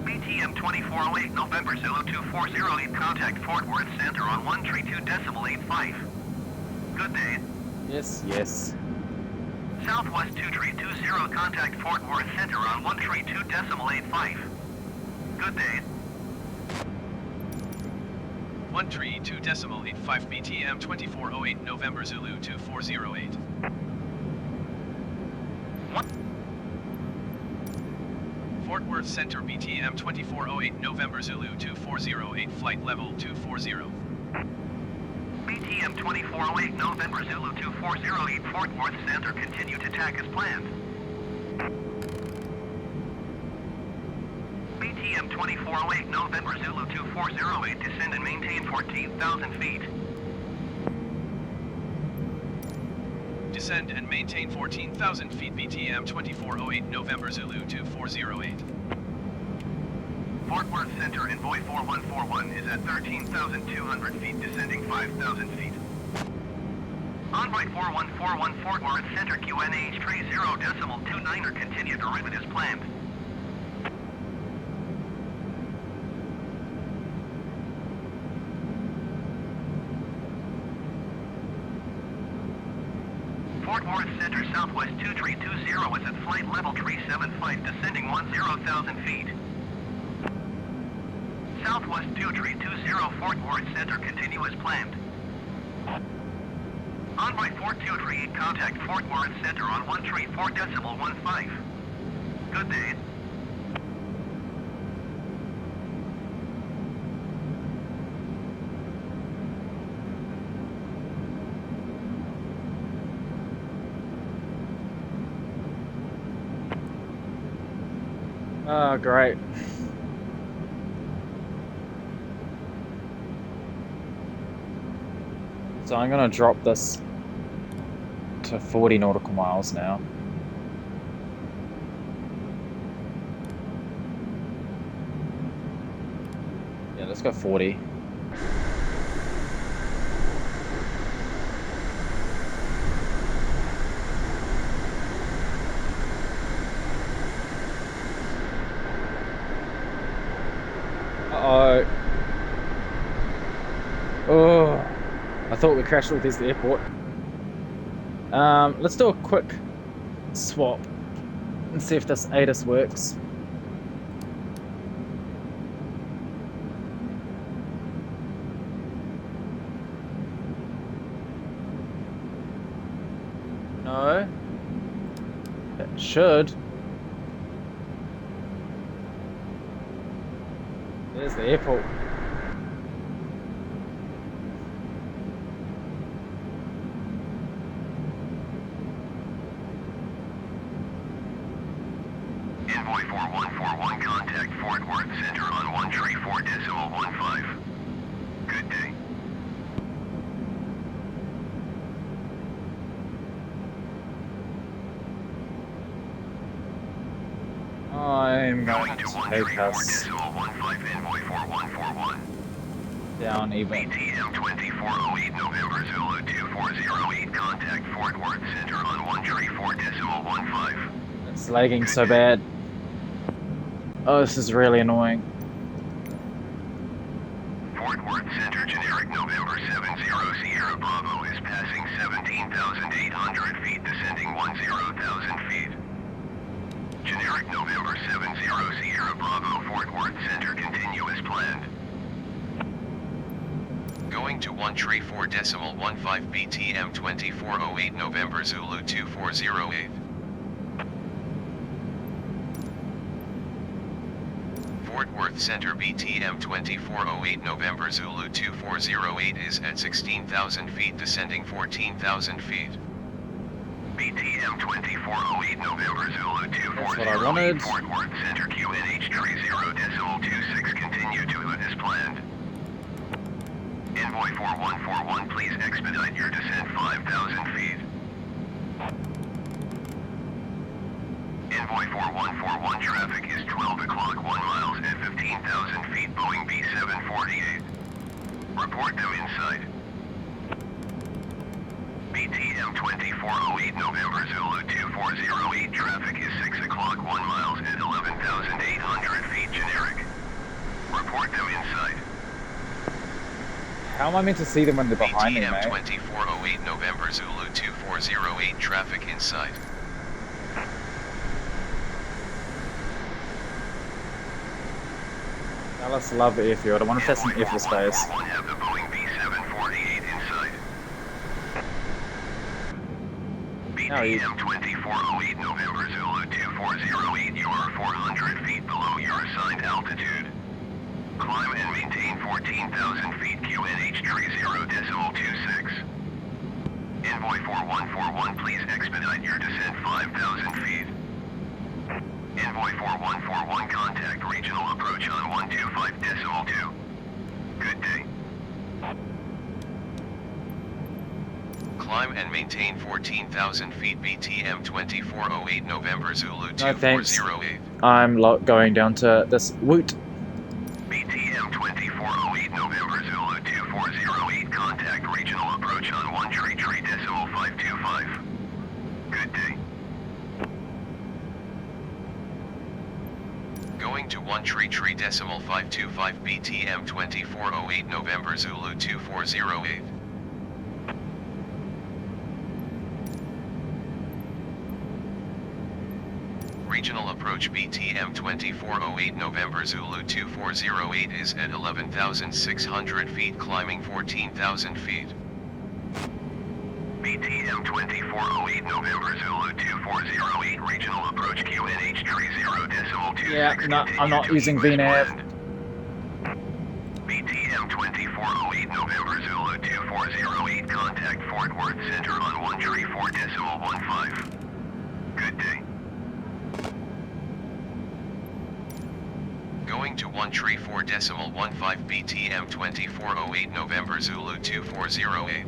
BTM 2408, November Zulu 2408, contact Fort Worth Center on 132.85. Good day. Yes, yes. Southwest 2320, contact Fort Worth Center on 132.85. Good day. 132.85 BTM 2408 November Zulu 2408. Fort Worth Center BTM 2408 November Zulu 2408, flight level 240. BTM 2408, November Zulu 2408, Fort Worth Center, continue to tack as planned. BTM 2408, November Zulu 2408, descend and maintain 14,000 feet. Descend and maintain 14,000 feet BTM 2408 November Zulu 2408. Fort Worth Center, Envoy 4141 is at 13,200 feet, descending 5,000 feet. Envoy 4141, Fort Worth Center, QNH 30.29, continue to rivet as planned. Fort Worth Center, Southwest 2320 is at flight level 375, descending 10,000 feet. Southwest 2320, Fort Worth Center, continue as planned. Envoy 4238, contact Fort Worth Center on 134.15. Good day. Oh, great. So I'm gonna drop this to 40 nautical miles now. Yeah, let's go 40. Uh-oh. Oh, I thought we crashed with this airport. Let's do a quick swap and see if this ATIS works. No. It should. There's the airport. Envoy 4141, contact Fort Worth Center on 134.15. Good day. I'm Going going to to take us 134.15, Envoy 4141. down even. BTM 2408, November Zulu 2408, contact Fort Worth Center on 134.15. It's lagging so bad. Oh, this is really annoying. Fort Worth Center, generic November 70 Sierra Bravo is passing 17,800 feet, descending 10,000 feet. Generic November 70 Sierra Bravo, Fort Worth Center, continue as planned. Going to 134.15 BTM 2408 November Zulu 2408. Fort Worth Center BTM 2408 November Zulu 2408 is at 16,000 feet, descending 14,000 feet. BTM 2408 November Zulu That's what I wanted. 2408 Fort Worth Center QNH 30.26 continue to as planned. Envoy 4141, please expedite your descent 5,000 feet. Envoy 4141, traffic is 12 o'clock 1 miles at 15,000 feet, Boeing B748. Report them inside. BTM 2408 November Zulu 2408, traffic is 6 o'clock 1 miles at 11,800 feet, generic. Report them inside. How am I meant to see them when they're behind me, BTM mate? 2408 November Zulu 2408, traffic inside. Dallas love airfield. I wonder if that's an airfield space. Envoy 4141, have the Boeing B748 inside. How are you? BTM 2408 November Zulu 2408, you are 400 feet below your assigned altitude. Climb and maintain 14,000 feet QNH 30.26. Envoy 4141, please expedite your descent 5,000 feet. Envoy 4141, contact regional approach on 125.2. Good day. Climb and maintain 14,000 feet BTM 2408 November Zulu No, thanks. 2408. I'm going down to this woot. BTM 2408 November Zulu 2408, contact regional approach on 133.525. Good day. Going to 133.525 BTM 2408 November Zulu 2408. Regional approach BTM 2408 November Zulu 2408 is at 11,600 feet climbing 14,000 feet. BTM 2408 November Zulu 2408 regional approach QNH 30.26. Yeah, no, I'm not using VNAV. BTM 2408 November Zulu 2408 contact Fort Worth Center on 134.15. Good day. Going to 134.15 BTM 2408 November Zulu 2408.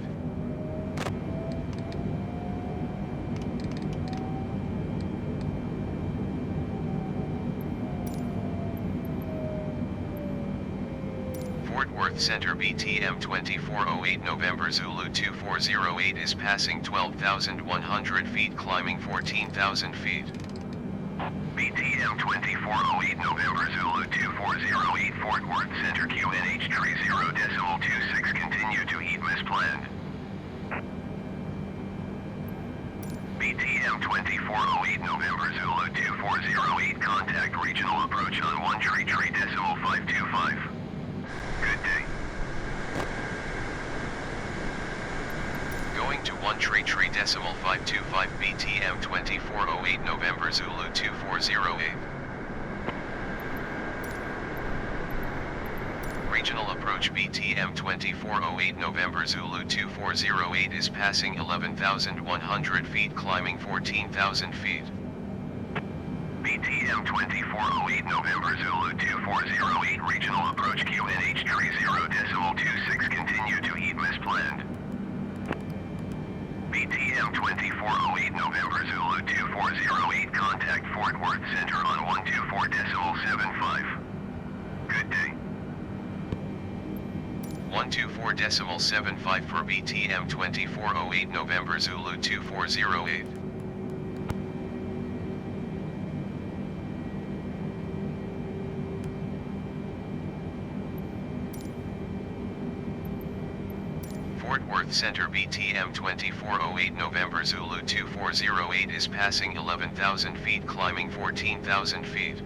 Fort Worth Center BTM 2408 November Zulu 2408 is passing 12,100 feet climbing 14,000 feet. BTM 2408 November Zulu 2408 Fort Worth Center QNH 30.26 continue to heat as planned. BTM 2408 November Zulu 2408 contact regional approach on 133.525. Good day. Going to 133.525 BTM 2408 November Zulu 2408. Regional approach BTM 2408 November Zulu 2408 is passing 11,100 feet climbing 14,000 feet. BTM 2408 November Zulu 2408 regional approach QNH 30.26 continue to heat as planned. BTM 2408 November Zulu 2408 contact Fort Worth Center on 124.75. Good day. 124.75 for BTM 2408 November Zulu 2408. Fort Worth Center BTM 2408 November Zulu 2408 is passing 11,000 feet climbing 14,000 feet.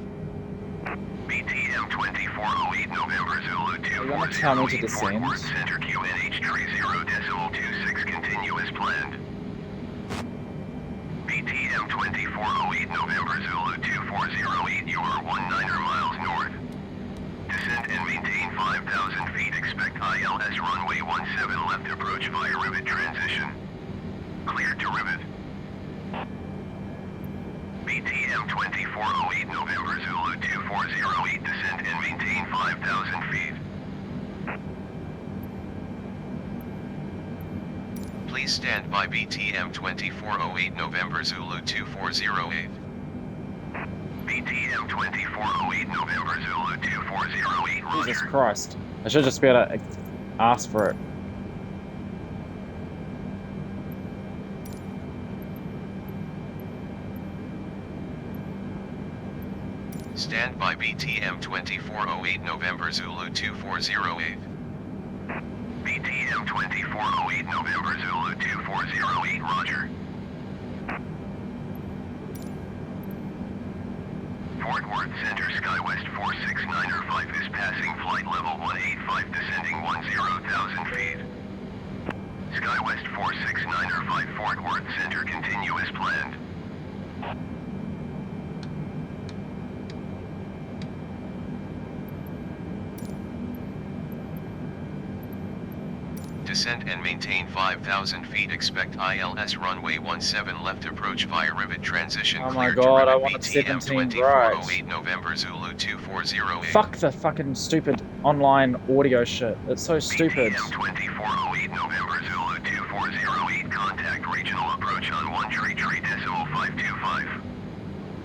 BTM 2408 November Zulu You want to tell me to 2408 Fort descend? Worth Center QNH 30.26 continue as planned. BTM 2408 November Zulu 2408 you are 19 miles north. Descend and maintain 5,000 feet. Expect ILS runway 17 left approach via rivet transition. Cleared to rivet. BTM 2408 November Zulu 2408 descend and maintain 5,000 feet. Please stand by BTM 2408 November Zulu 2408. BTM 2408 November Zulu 2408 Roger. Jesus Christ. I should just be able to ask for it. Stand by BTM 2408 November Zulu 2408. BTM 2408 November Zulu 2408 Roger. Fort Worth Center SkyWest 46905 is passing flight level 185 descending 10,000 feet. SkyWest 46905 Fort Worth Center continue as planned. Descend and maintain 5,000 feet. Expect ILS runway 17 left approach via rivet transition. Oh my Clear to God, I rivet. wanted BTM 17 right. 2408 November Zulu 2408. Fuck the fucking stupid online audio shit. It's so stupid. BTM 2408 November Zulu 2408 contact regional approach on 133.525.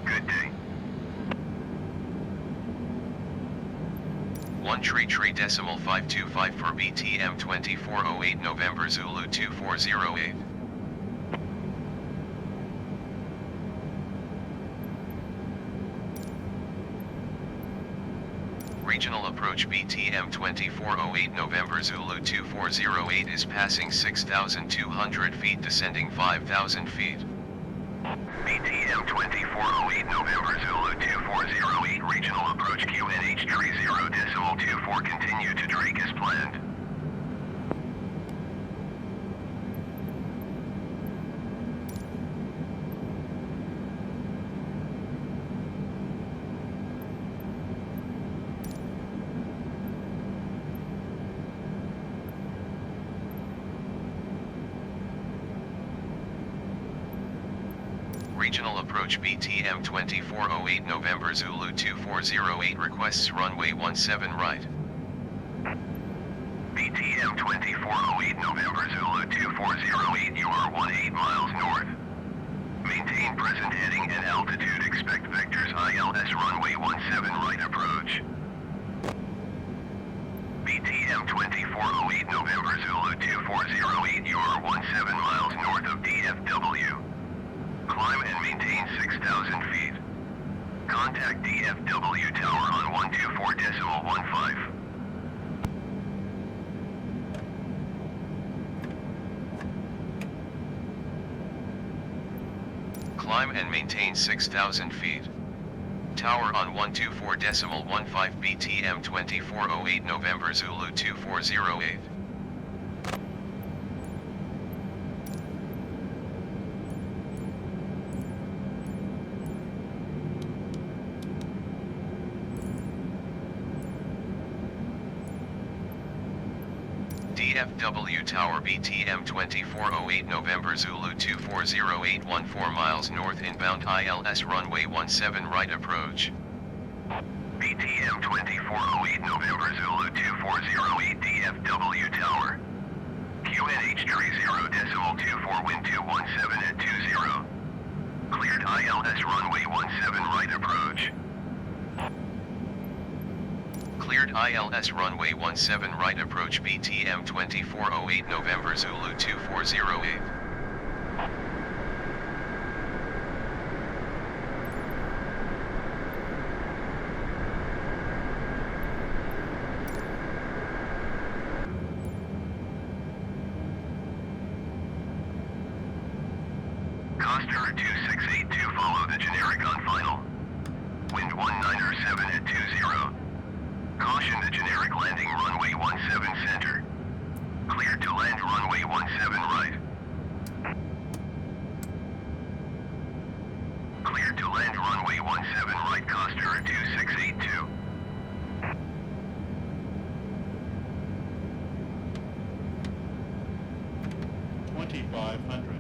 Good day. 133.525 for BTM 2408 November Zulu 2408. Regional approach BTM 2408 November Zulu 2408 is passing 6,200 feet descending 5,000 feet. BTM 2408 November Zulu 2408 regional approach QNH 30.24 continue to Drake as planned. Regional approach BTM 2408 November Zulu 2408 requests runway 17 right. BTM 2408 November Zulu 2408 you are 18 miles north. Maintain present heading and altitude, expect vectors ILS runway 17 right approach. BTM 2408 November Zulu 2408 you are 17 miles north of DFW. Climb and maintain 6,000 feet. Contact DFW tower on 124.15. Climb and maintain 6,000 feet. Tower on 124.15 BTM 2408 November Zulu 2408. DFW Tower BTM 2408 November Zulu 2408 14 miles north inbound ILS runway 17 right approach. BTM 2408 November Zulu 2408 DFW Tower. QNH 30.24 wind 217 at 20. Cleared ILS runway 17 right approach. Cleared ILS runway 17 right approach BTM 2408 November Zulu 2408. Coster 2682 follow the generic on final. Wind 197 at 20. Caution the generic landing runway 17 center. Cleared to land runway 17 right. Cleared to land runway 17 right Coster 2682. $2,500.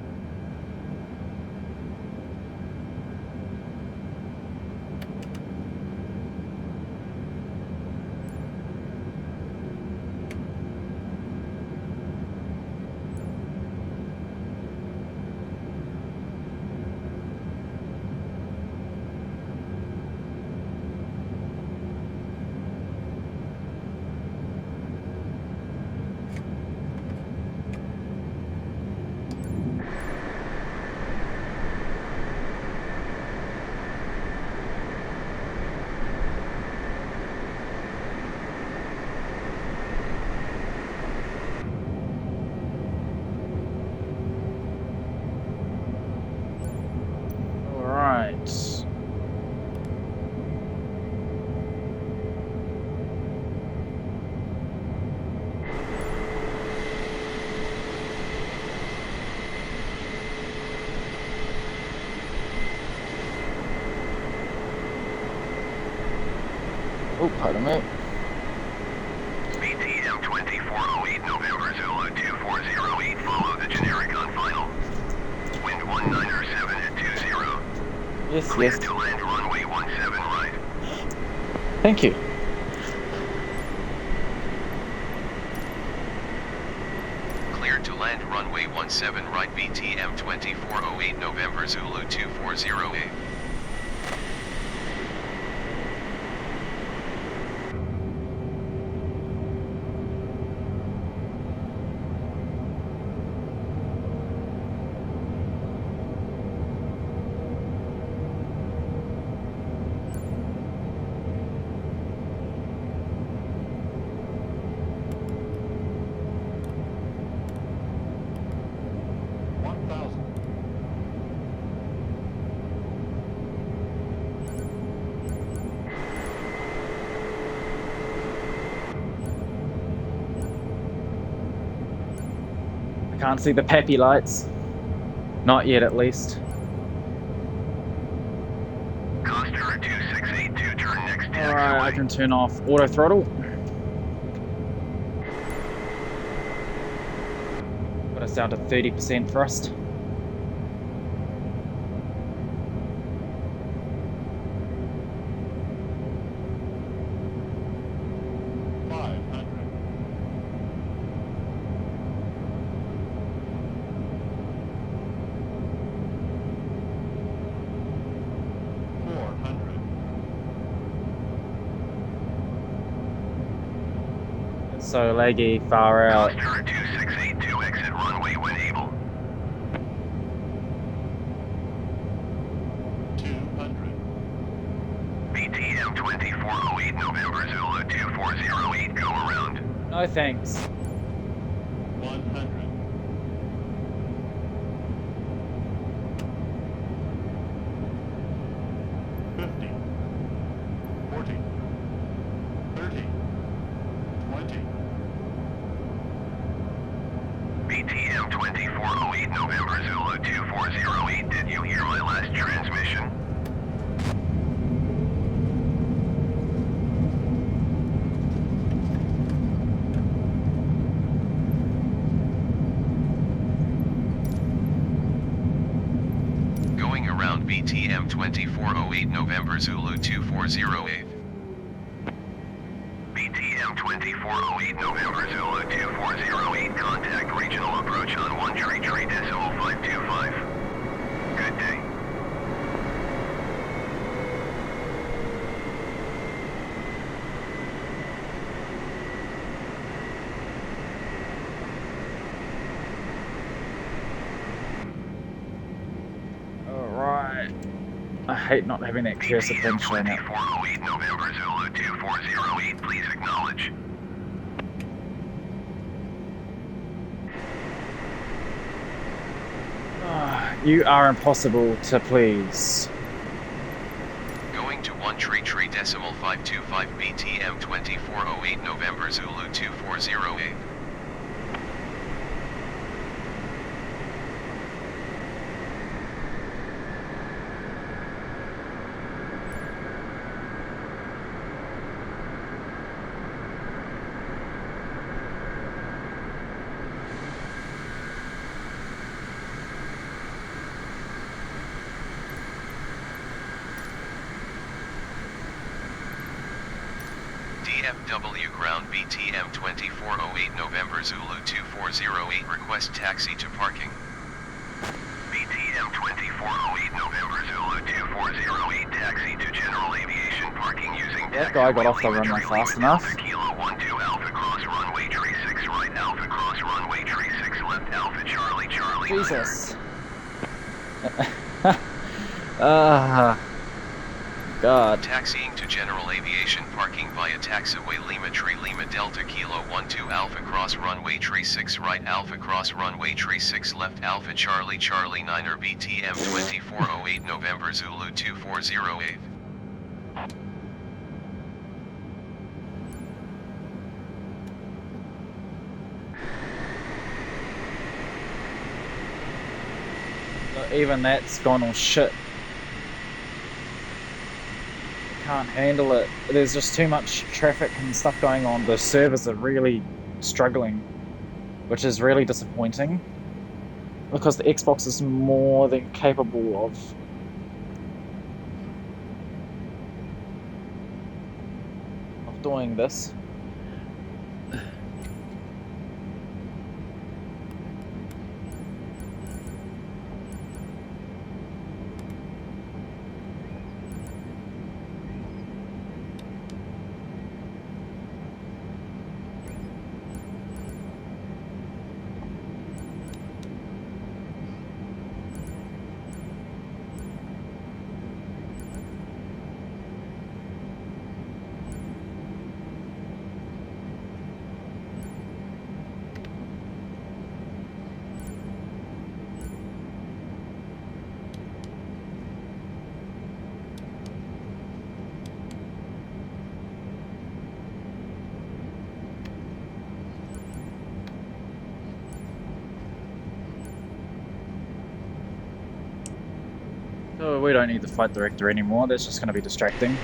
Oh, pardon me. BTM 2408 November Zulu 2408 follow the generic on final. Wind 197 at 20. Yes, Clear yes. to land runway 17 right. Thank you. Cleared to land runway 17 right BTM 2408 November Zulu 2408. can't see the peppy lights. Not yet, at least. Coaster 2682, turn next taxiway. Alright, I can turn off auto throttle. Got us down to 30% thrust. So laggy, far out. Coaster 2682, exit runway when able. 200. BTM 2408, November Zulu 2408, go around. No thanks. 100. 50. 40. 30. 20. BTM 2408, November Zulu 2408, did you hear my last transmission? Going around BTM 2408 November Zulu 2408. BTM 2408, November Zulu 2408, contact regional approach on 133.525. Good day. Alright. I hate not having that cursor BTM thing showing up. 2408, November Zulu 2408, please acknowledge. You are impossible to please. Going to 133.525 BTM 2408 November Zulu 2408. KDFW ground BTM 2408 November Zulu 2408 request taxi to parking. BTM 2408, November Zulu 2408, taxi to general aviation parking using That guy got off the runway telemetry fast limit enough. Delta Kilo 12 Alpha cross runway tree 6 right, Alpha cross runway tree 6 left, Alpha Charlie Charlie. Jesus. God. Taxiing to general aviation parking via taxiway Lima Tree Lima Delta Kilo 12 Alpha cross runway tree 6 right, Alpha cross runway tree 6 left, Alpha Charlie Charlie 9er BTM 2408 November Zulu 2408. Even that's gone all shit. Can't handle it. There's just too much traffic and stuff going on. The servers are really struggling, which is really disappointing because the Xbox is more than capable of doing this. So we don't need the flight director anymore, that's just going to be distracting.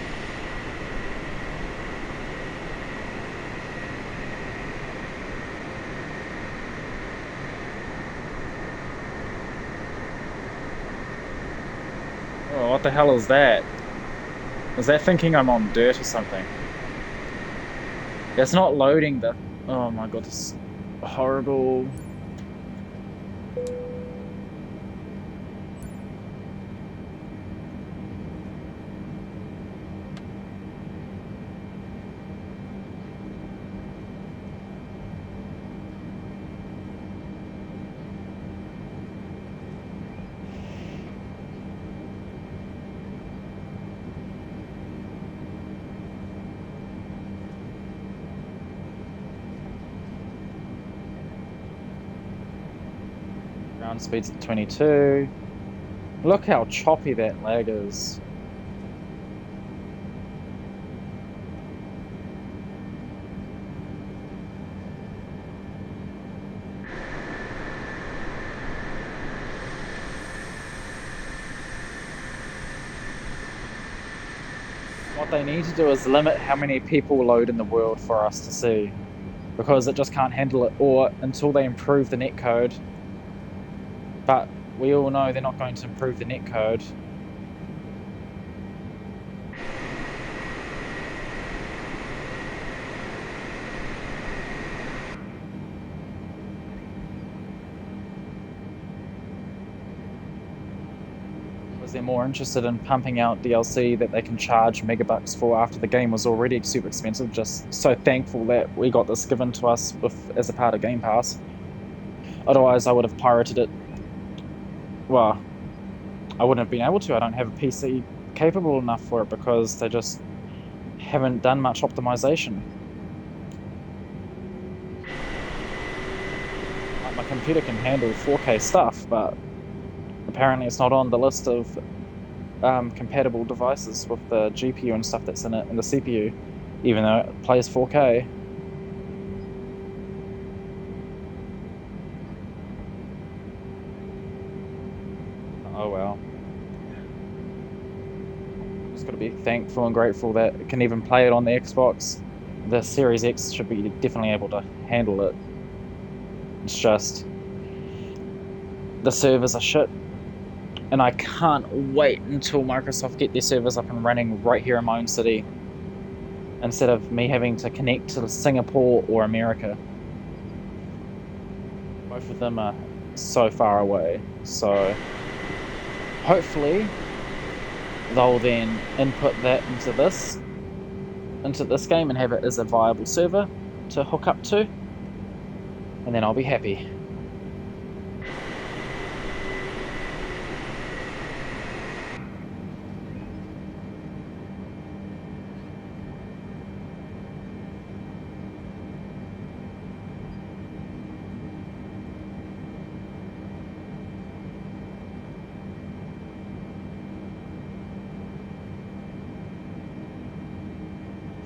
Oh, what the hell is that? Is that thinking I'm on dirt or something? It's not loading the... Oh my god, this is horrible. Ground speed's at 22. Look how choppy that lag is. What they need to do is limit how many people load in the world for us to see, because it just can't handle it, or until they improve the netcode. But we all know they're not going to improve the netcode. Because they're more interested in pumping out DLC that they can charge megabucks for after the game was already super expensive. Just so thankful that we got this given to us as a part of Game Pass. Otherwise I would have pirated it. Well, I wouldn't have been able to. I don't have a PC capable enough for it because they just haven't done much optimization. Like, my computer can handle 4K stuff, but apparently it's not on the list of compatible devices with the GPU and stuff that's in it, and the CPU, even though it plays 4K. Oh well. Just gotta be thankful and grateful that it can even play it on the Xbox. The Series X should be definitely able to handle it. It's just the servers are shit, and I can't wait until Microsoft get their servers up and running right here in my own city, instead of me having to connect to Singapore or America. Both of them are so far away, so hopefully they'll then input that into this game and have it as a viable server to hook up to, and then I'll be happy.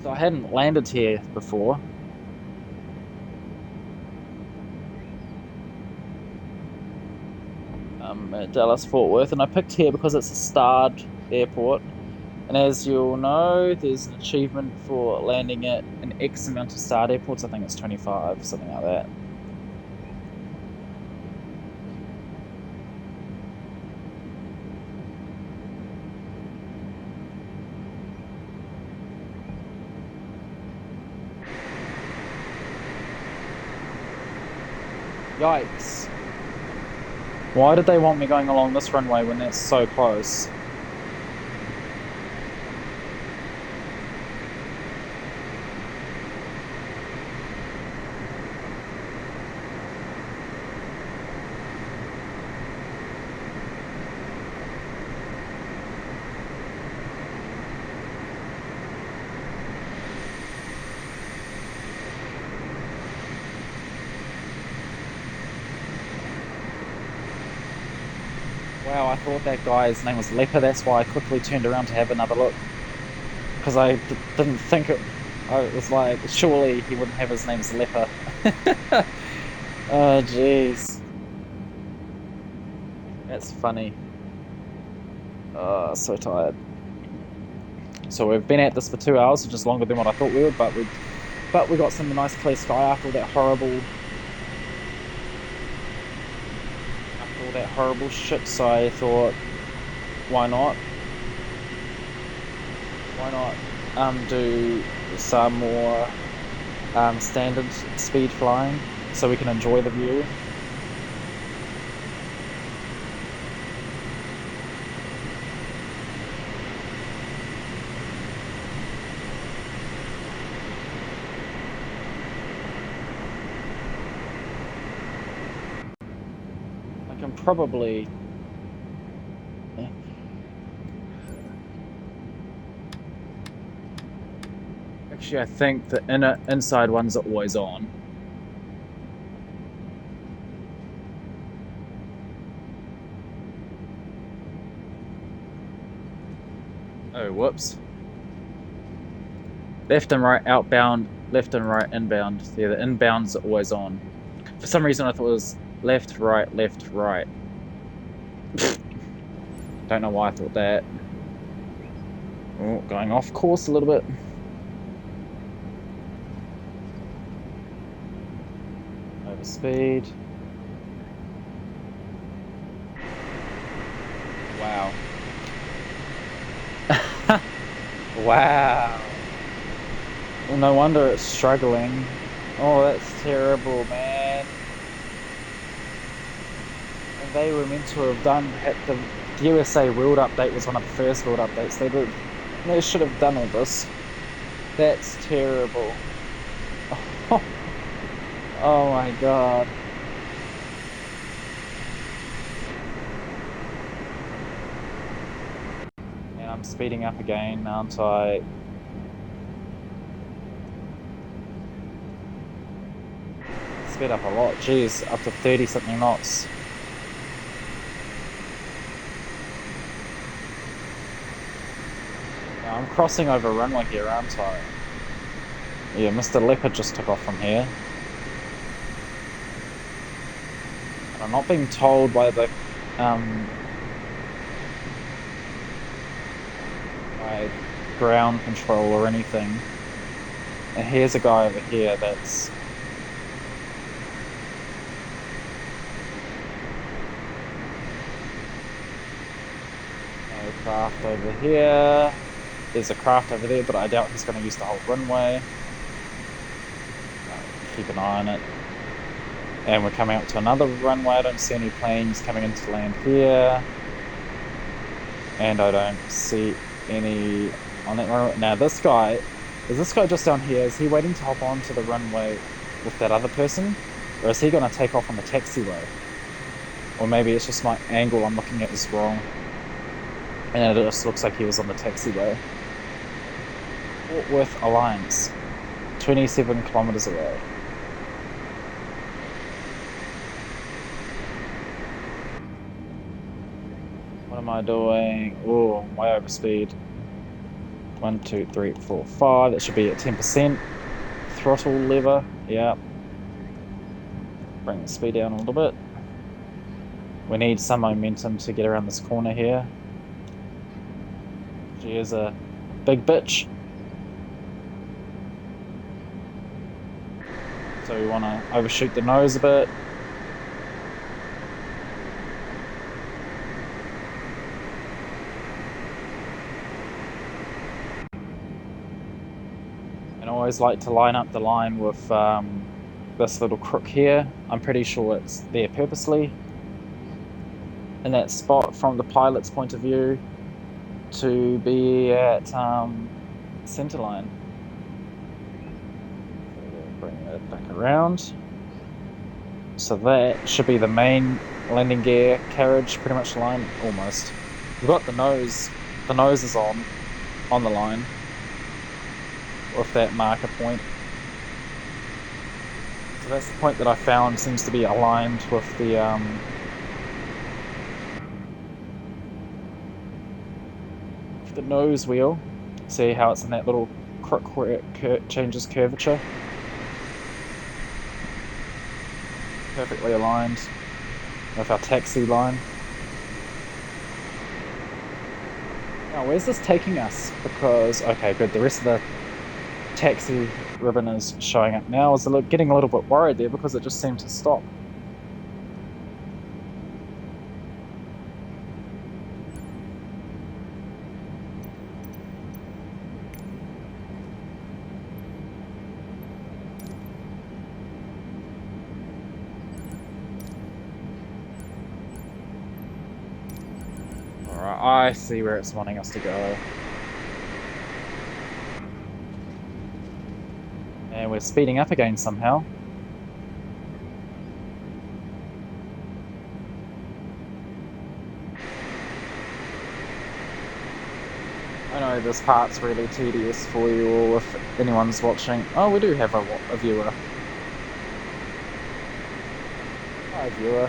So I hadn't landed here before. At Dallas Fort Worth, and I picked here because it's a starred airport, and as you'll know, there's an achievement for landing at an X amount of starred airports. I think it's 25, something like that. Yikes. Why did they want me going along this runway when that's so close? Wow, I thought that guy's name was Leper, that's why I quickly turned around to have another look. Because I didn't think it... I was like, surely he wouldn't have his name as Leper. Oh, jeez. That's funny. So tired. So we've been at this for 2 hours, which is longer than what I thought we would, but we got some nice clear sky after all that horrible shit, so I thought, why not? Do some more standard speed flying so we can enjoy the view. I can probably... Actually, I think the inside ones are always on. Oh, whoops. Left and right outbound, left and right inbound. Yeah, the inbounds are always on. For some reason I thought it was left, right, left, right. Don't know why I thought that. Oh, going off course a little bit. Over speed. Wow. Wow. Well, no wonder it's struggling. Oh, that's terrible, man. And they were meant to have done at the USA World Update was one of the first World Updates they did. They should have done all this. That's terrible. Oh my god. And I'm speeding up again, aren't I? Speed up a lot, jeez, up to 30 something knots. Now I'm crossing over a runway here, aren't I? Yeah, Mr. Leopard just took off from here. And I'm not being told by the by ground control or anything. And here's a guy over here that's craft over here. There's a craft over there, but I doubt he's going to use the whole runway. Keep an eye on it. And we're coming up to another runway. I don't see any planes coming into land here. And I don't see any on that runway. Now is this guy just down here? Is he waiting to hop onto the runway with that other person? Or is he going to take off on the taxiway? Or maybe it's just my angle I'm looking at is wrong. And it just looks like he was on the taxiway. Fort Worth Alliance, 27 kilometers away. What am I doing? Oh, way over speed. 1, 2, 3, 4, 5. That should be at 10%. Throttle lever, yeah. Bring the speed down a little bit. We need some momentum to get around this corner here. She is a big bitch. So we want to overshoot the nose a bit. And I always like to line up the line with this little crook here. I'm pretty sure it's there purposely. In that spot from the pilot's point of view to be at centerline. Bring it back around. So that should be the main landing gear carriage, pretty much line, almost. We've got the nose. The nose is on the line with that marker point. So that's the point that I found seems to be aligned with the nose wheel. See how it's in that little crook where it changes curvature. Perfectly aligned with our taxi line. Now, where's this taking us? Because, okay, good, the rest of the taxi ribbon is showing up now. I was getting a little bit worried there because it just seemed to stop. Alright, I see where it's wanting us to go. And we're speeding up again somehow. I know this part's really tedious for you all if anyone's watching. Oh, we do have a viewer. Hi, viewer.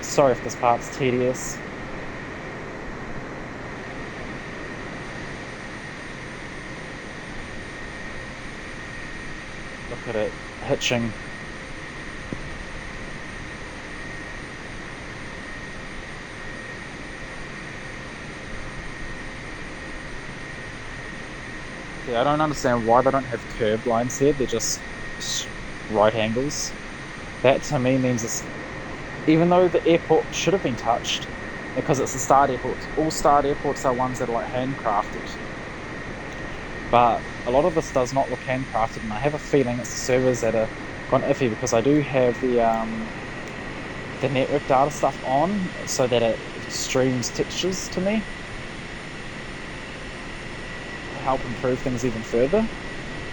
Sorry if this part's tedious. Look at it, hitching. Yeah, I don't understand why they don't have curb lines here. They're just right angles. That to me means it's, even though the airport should have been touched, because it's a starred airport. All starred airports are ones that are like handcrafted. But a lot of this does not look handcrafted, and I have a feeling it's the servers that are gone iffy, because I do have the network data stuff on so that it streams textures to me. Help improve things even further.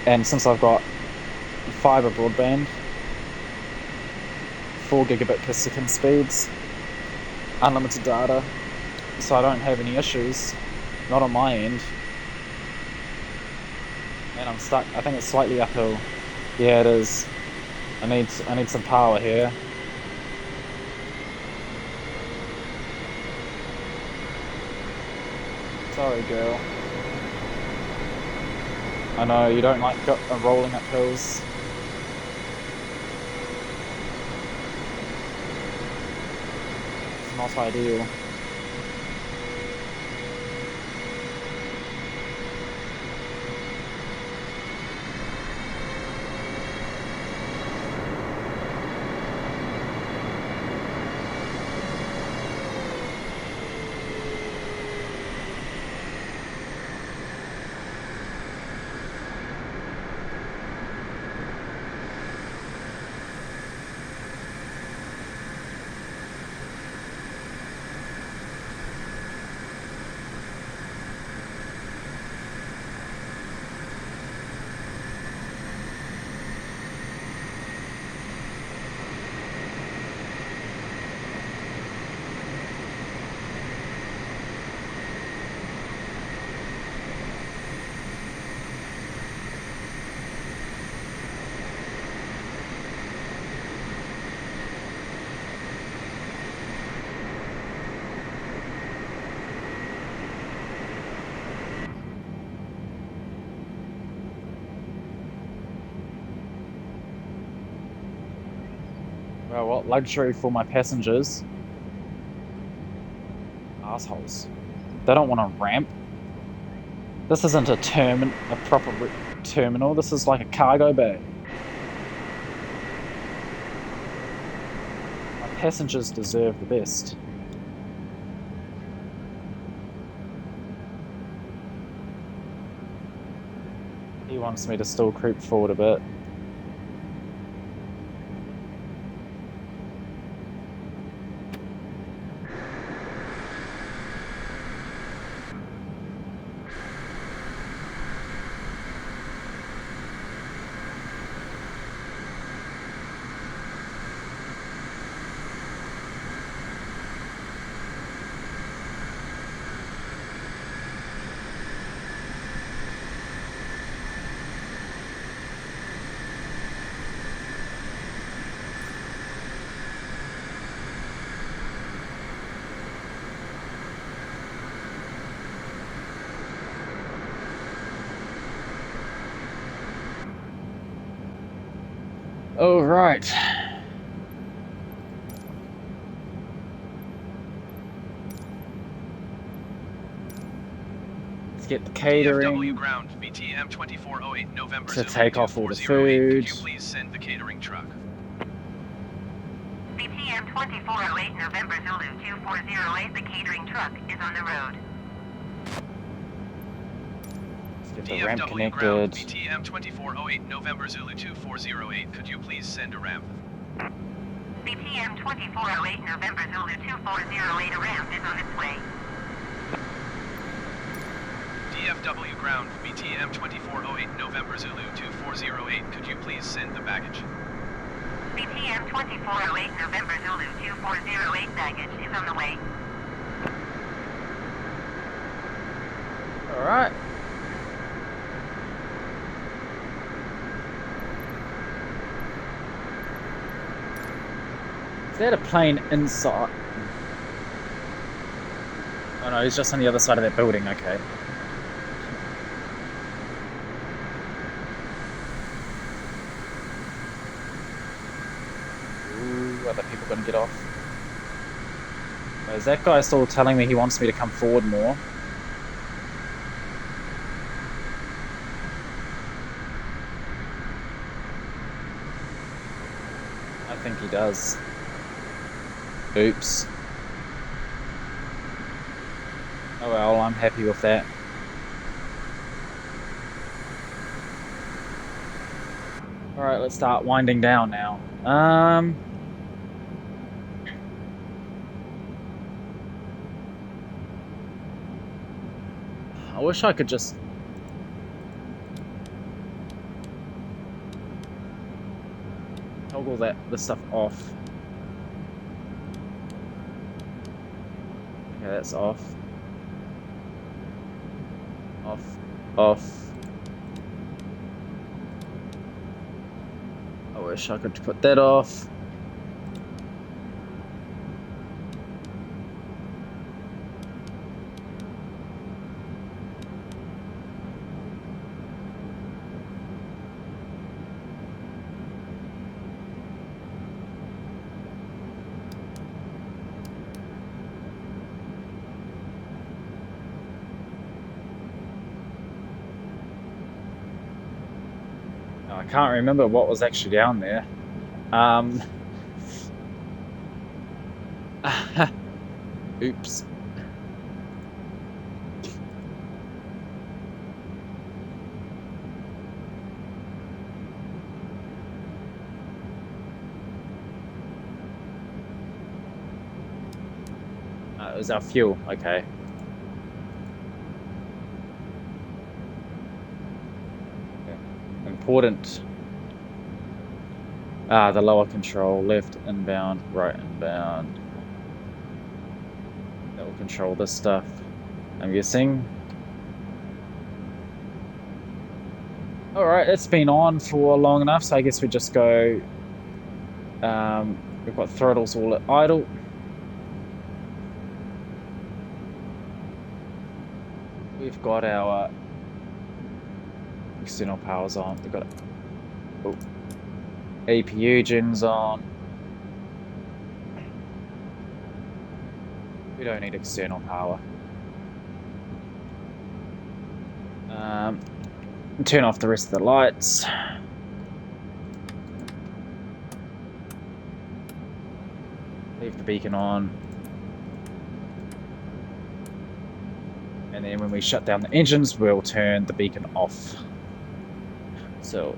And since I've got fiber broadband, 4 gigabit per second speeds, unlimited data, so I don't have any issues, not on my end. And I'm stuck. I think it's slightly uphill. Yeah, it is. I need some power here. Sorry, girl. I know you don't like rolling up hills. It's not ideal. Well, what luxury for my passengers. Assholes. They don't want a ramp. This isn't a proper terminal. This is like a cargo bay. My passengers deserve the best. He wants me to still creep forward a bit. Oh, right. Let's get the DFW catering ground, BTM 2408 November to Zulu take off all the 2408. Could you food. please send the catering truck? BTM 2408 November Zulu 2408, the catering truck is on the road. Let's get the DFW ramp ground, connected. BTM 2408 November Zulu 2408. Could you please send a ramp? BTM 2408 November Zulu 2408, a ramp is on its way. DFW ground, BTM 2408 November Zulu 2408. Could you please send the baggage? BTM 2408 November Zulu 2408, baggage is on the way. Alright. Is that a plane inside? Oh no, he's just on the other side of that building, okay. Ooh, other people gonna get off. Is that guy still telling me he wants me to come forward more? I think he does. Oops. Oh well, I'm happy with that. Alright, let's start winding down now. I wish I could just... toggle this stuff off. Okay, that's off. Off. I wish I could put that off. I can't remember what was actually down there. Oops. It was our fuel, okay. Important. The lower control, left inbound, right inbound. That will control this stuff, I'm guessing. Alright, it's been on for long enough, so I guess we just go... we've got throttles all at idle. We've got our external powers on. We've got APU gens on. We don't need external power. Turn off the rest of the lights. Leave the beacon on. And then when we shut down the engines, we'll turn the beacon off. So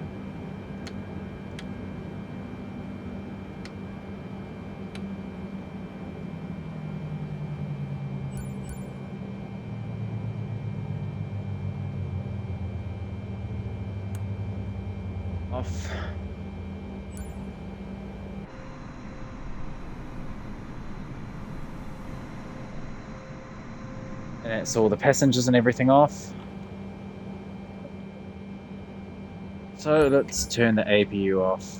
off. And that's all the passengers and everything off. So let's turn the APU off.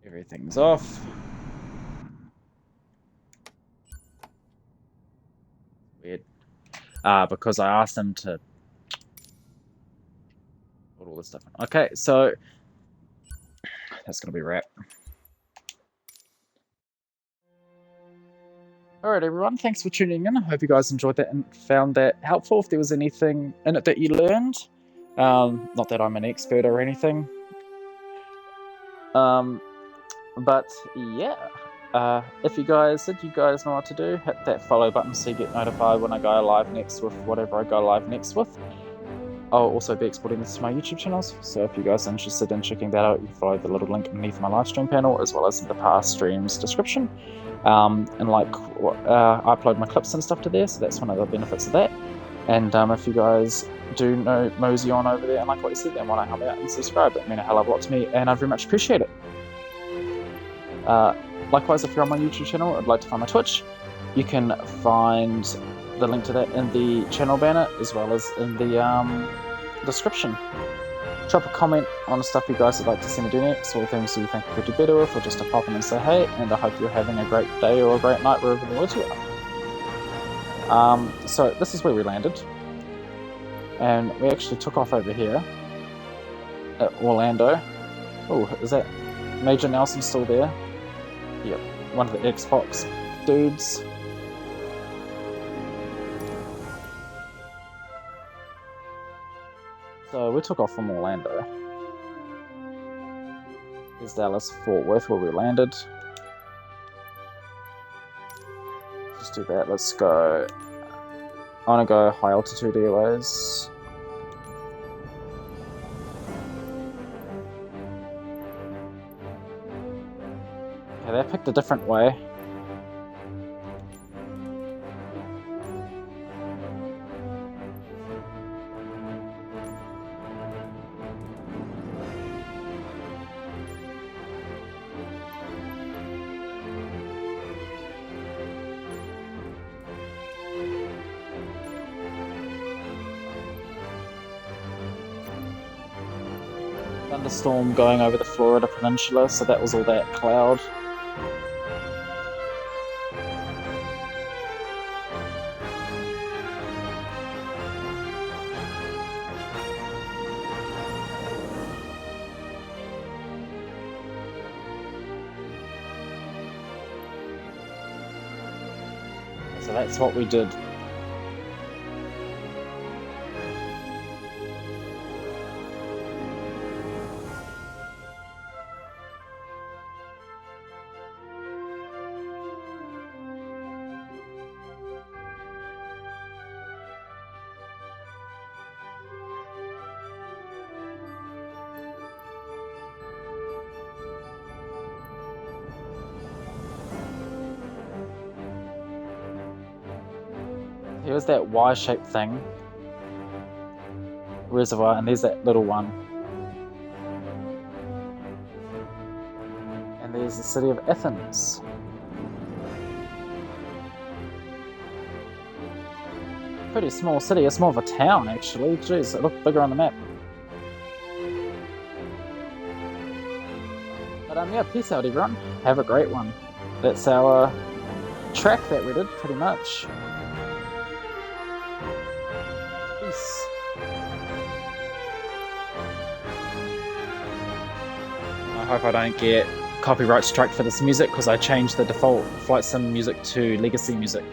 Everything's off. Weird. Because I asked them to... Hold all this stuff. Okay, so that's gonna be a wrap. Alright everyone, thanks for tuning in. I hope you guys enjoyed that and found that helpful. If there was anything in it that you learned, not that I'm an expert or anything, but yeah, if you guys know what to do, hit that follow button so you get notified when I go live next with whatever I go live next with. I'll also be exporting this to my YouTube channels, so if you guys are interested in checking that out, you can follow the little link underneath my live stream panel, as well as in the past streams description. And like, I upload my clips and stuff to there, so that's one of the benefits of that. And if you guys do mosey on over there and like what you said, then why not help me out and subscribe? It means a hell of a lot to me, and I very much appreciate it. Likewise, if you're on my YouTube channel, I'd like to find my Twitch. You can find the link to that in the channel banner, as well as in the description. Drop a comment on stuff you guys would like to see me do next, or things you think I could do better with, or just to pop in and say hey, and I hope you're having a great day or a great night wherever in the world you are. So this is where we landed, and we actually took off over here at Orlando. Oh, is that Major Nelson still there? Yep, one of the Xbox dudes. So we took off from Orlando. Here's Dallas Fort Worth where we landed. Let's do that. Let's go. I want to go high altitude airways. Okay, they picked a different way. Thunderstorm going over the Florida Peninsula, so that was all that cloud. So that's what we did. Here's that Y-shaped thing, reservoir, and there's that little one. And there's the city of Athens. Pretty small city, it's more of a town actually. Jeez, it looked bigger on the map. But yeah, peace out everyone. Have a great one. That's our track that we did, pretty much. Peace. I hope I don't get copyright strike for this music, because I changed the default flight sim music to legacy music.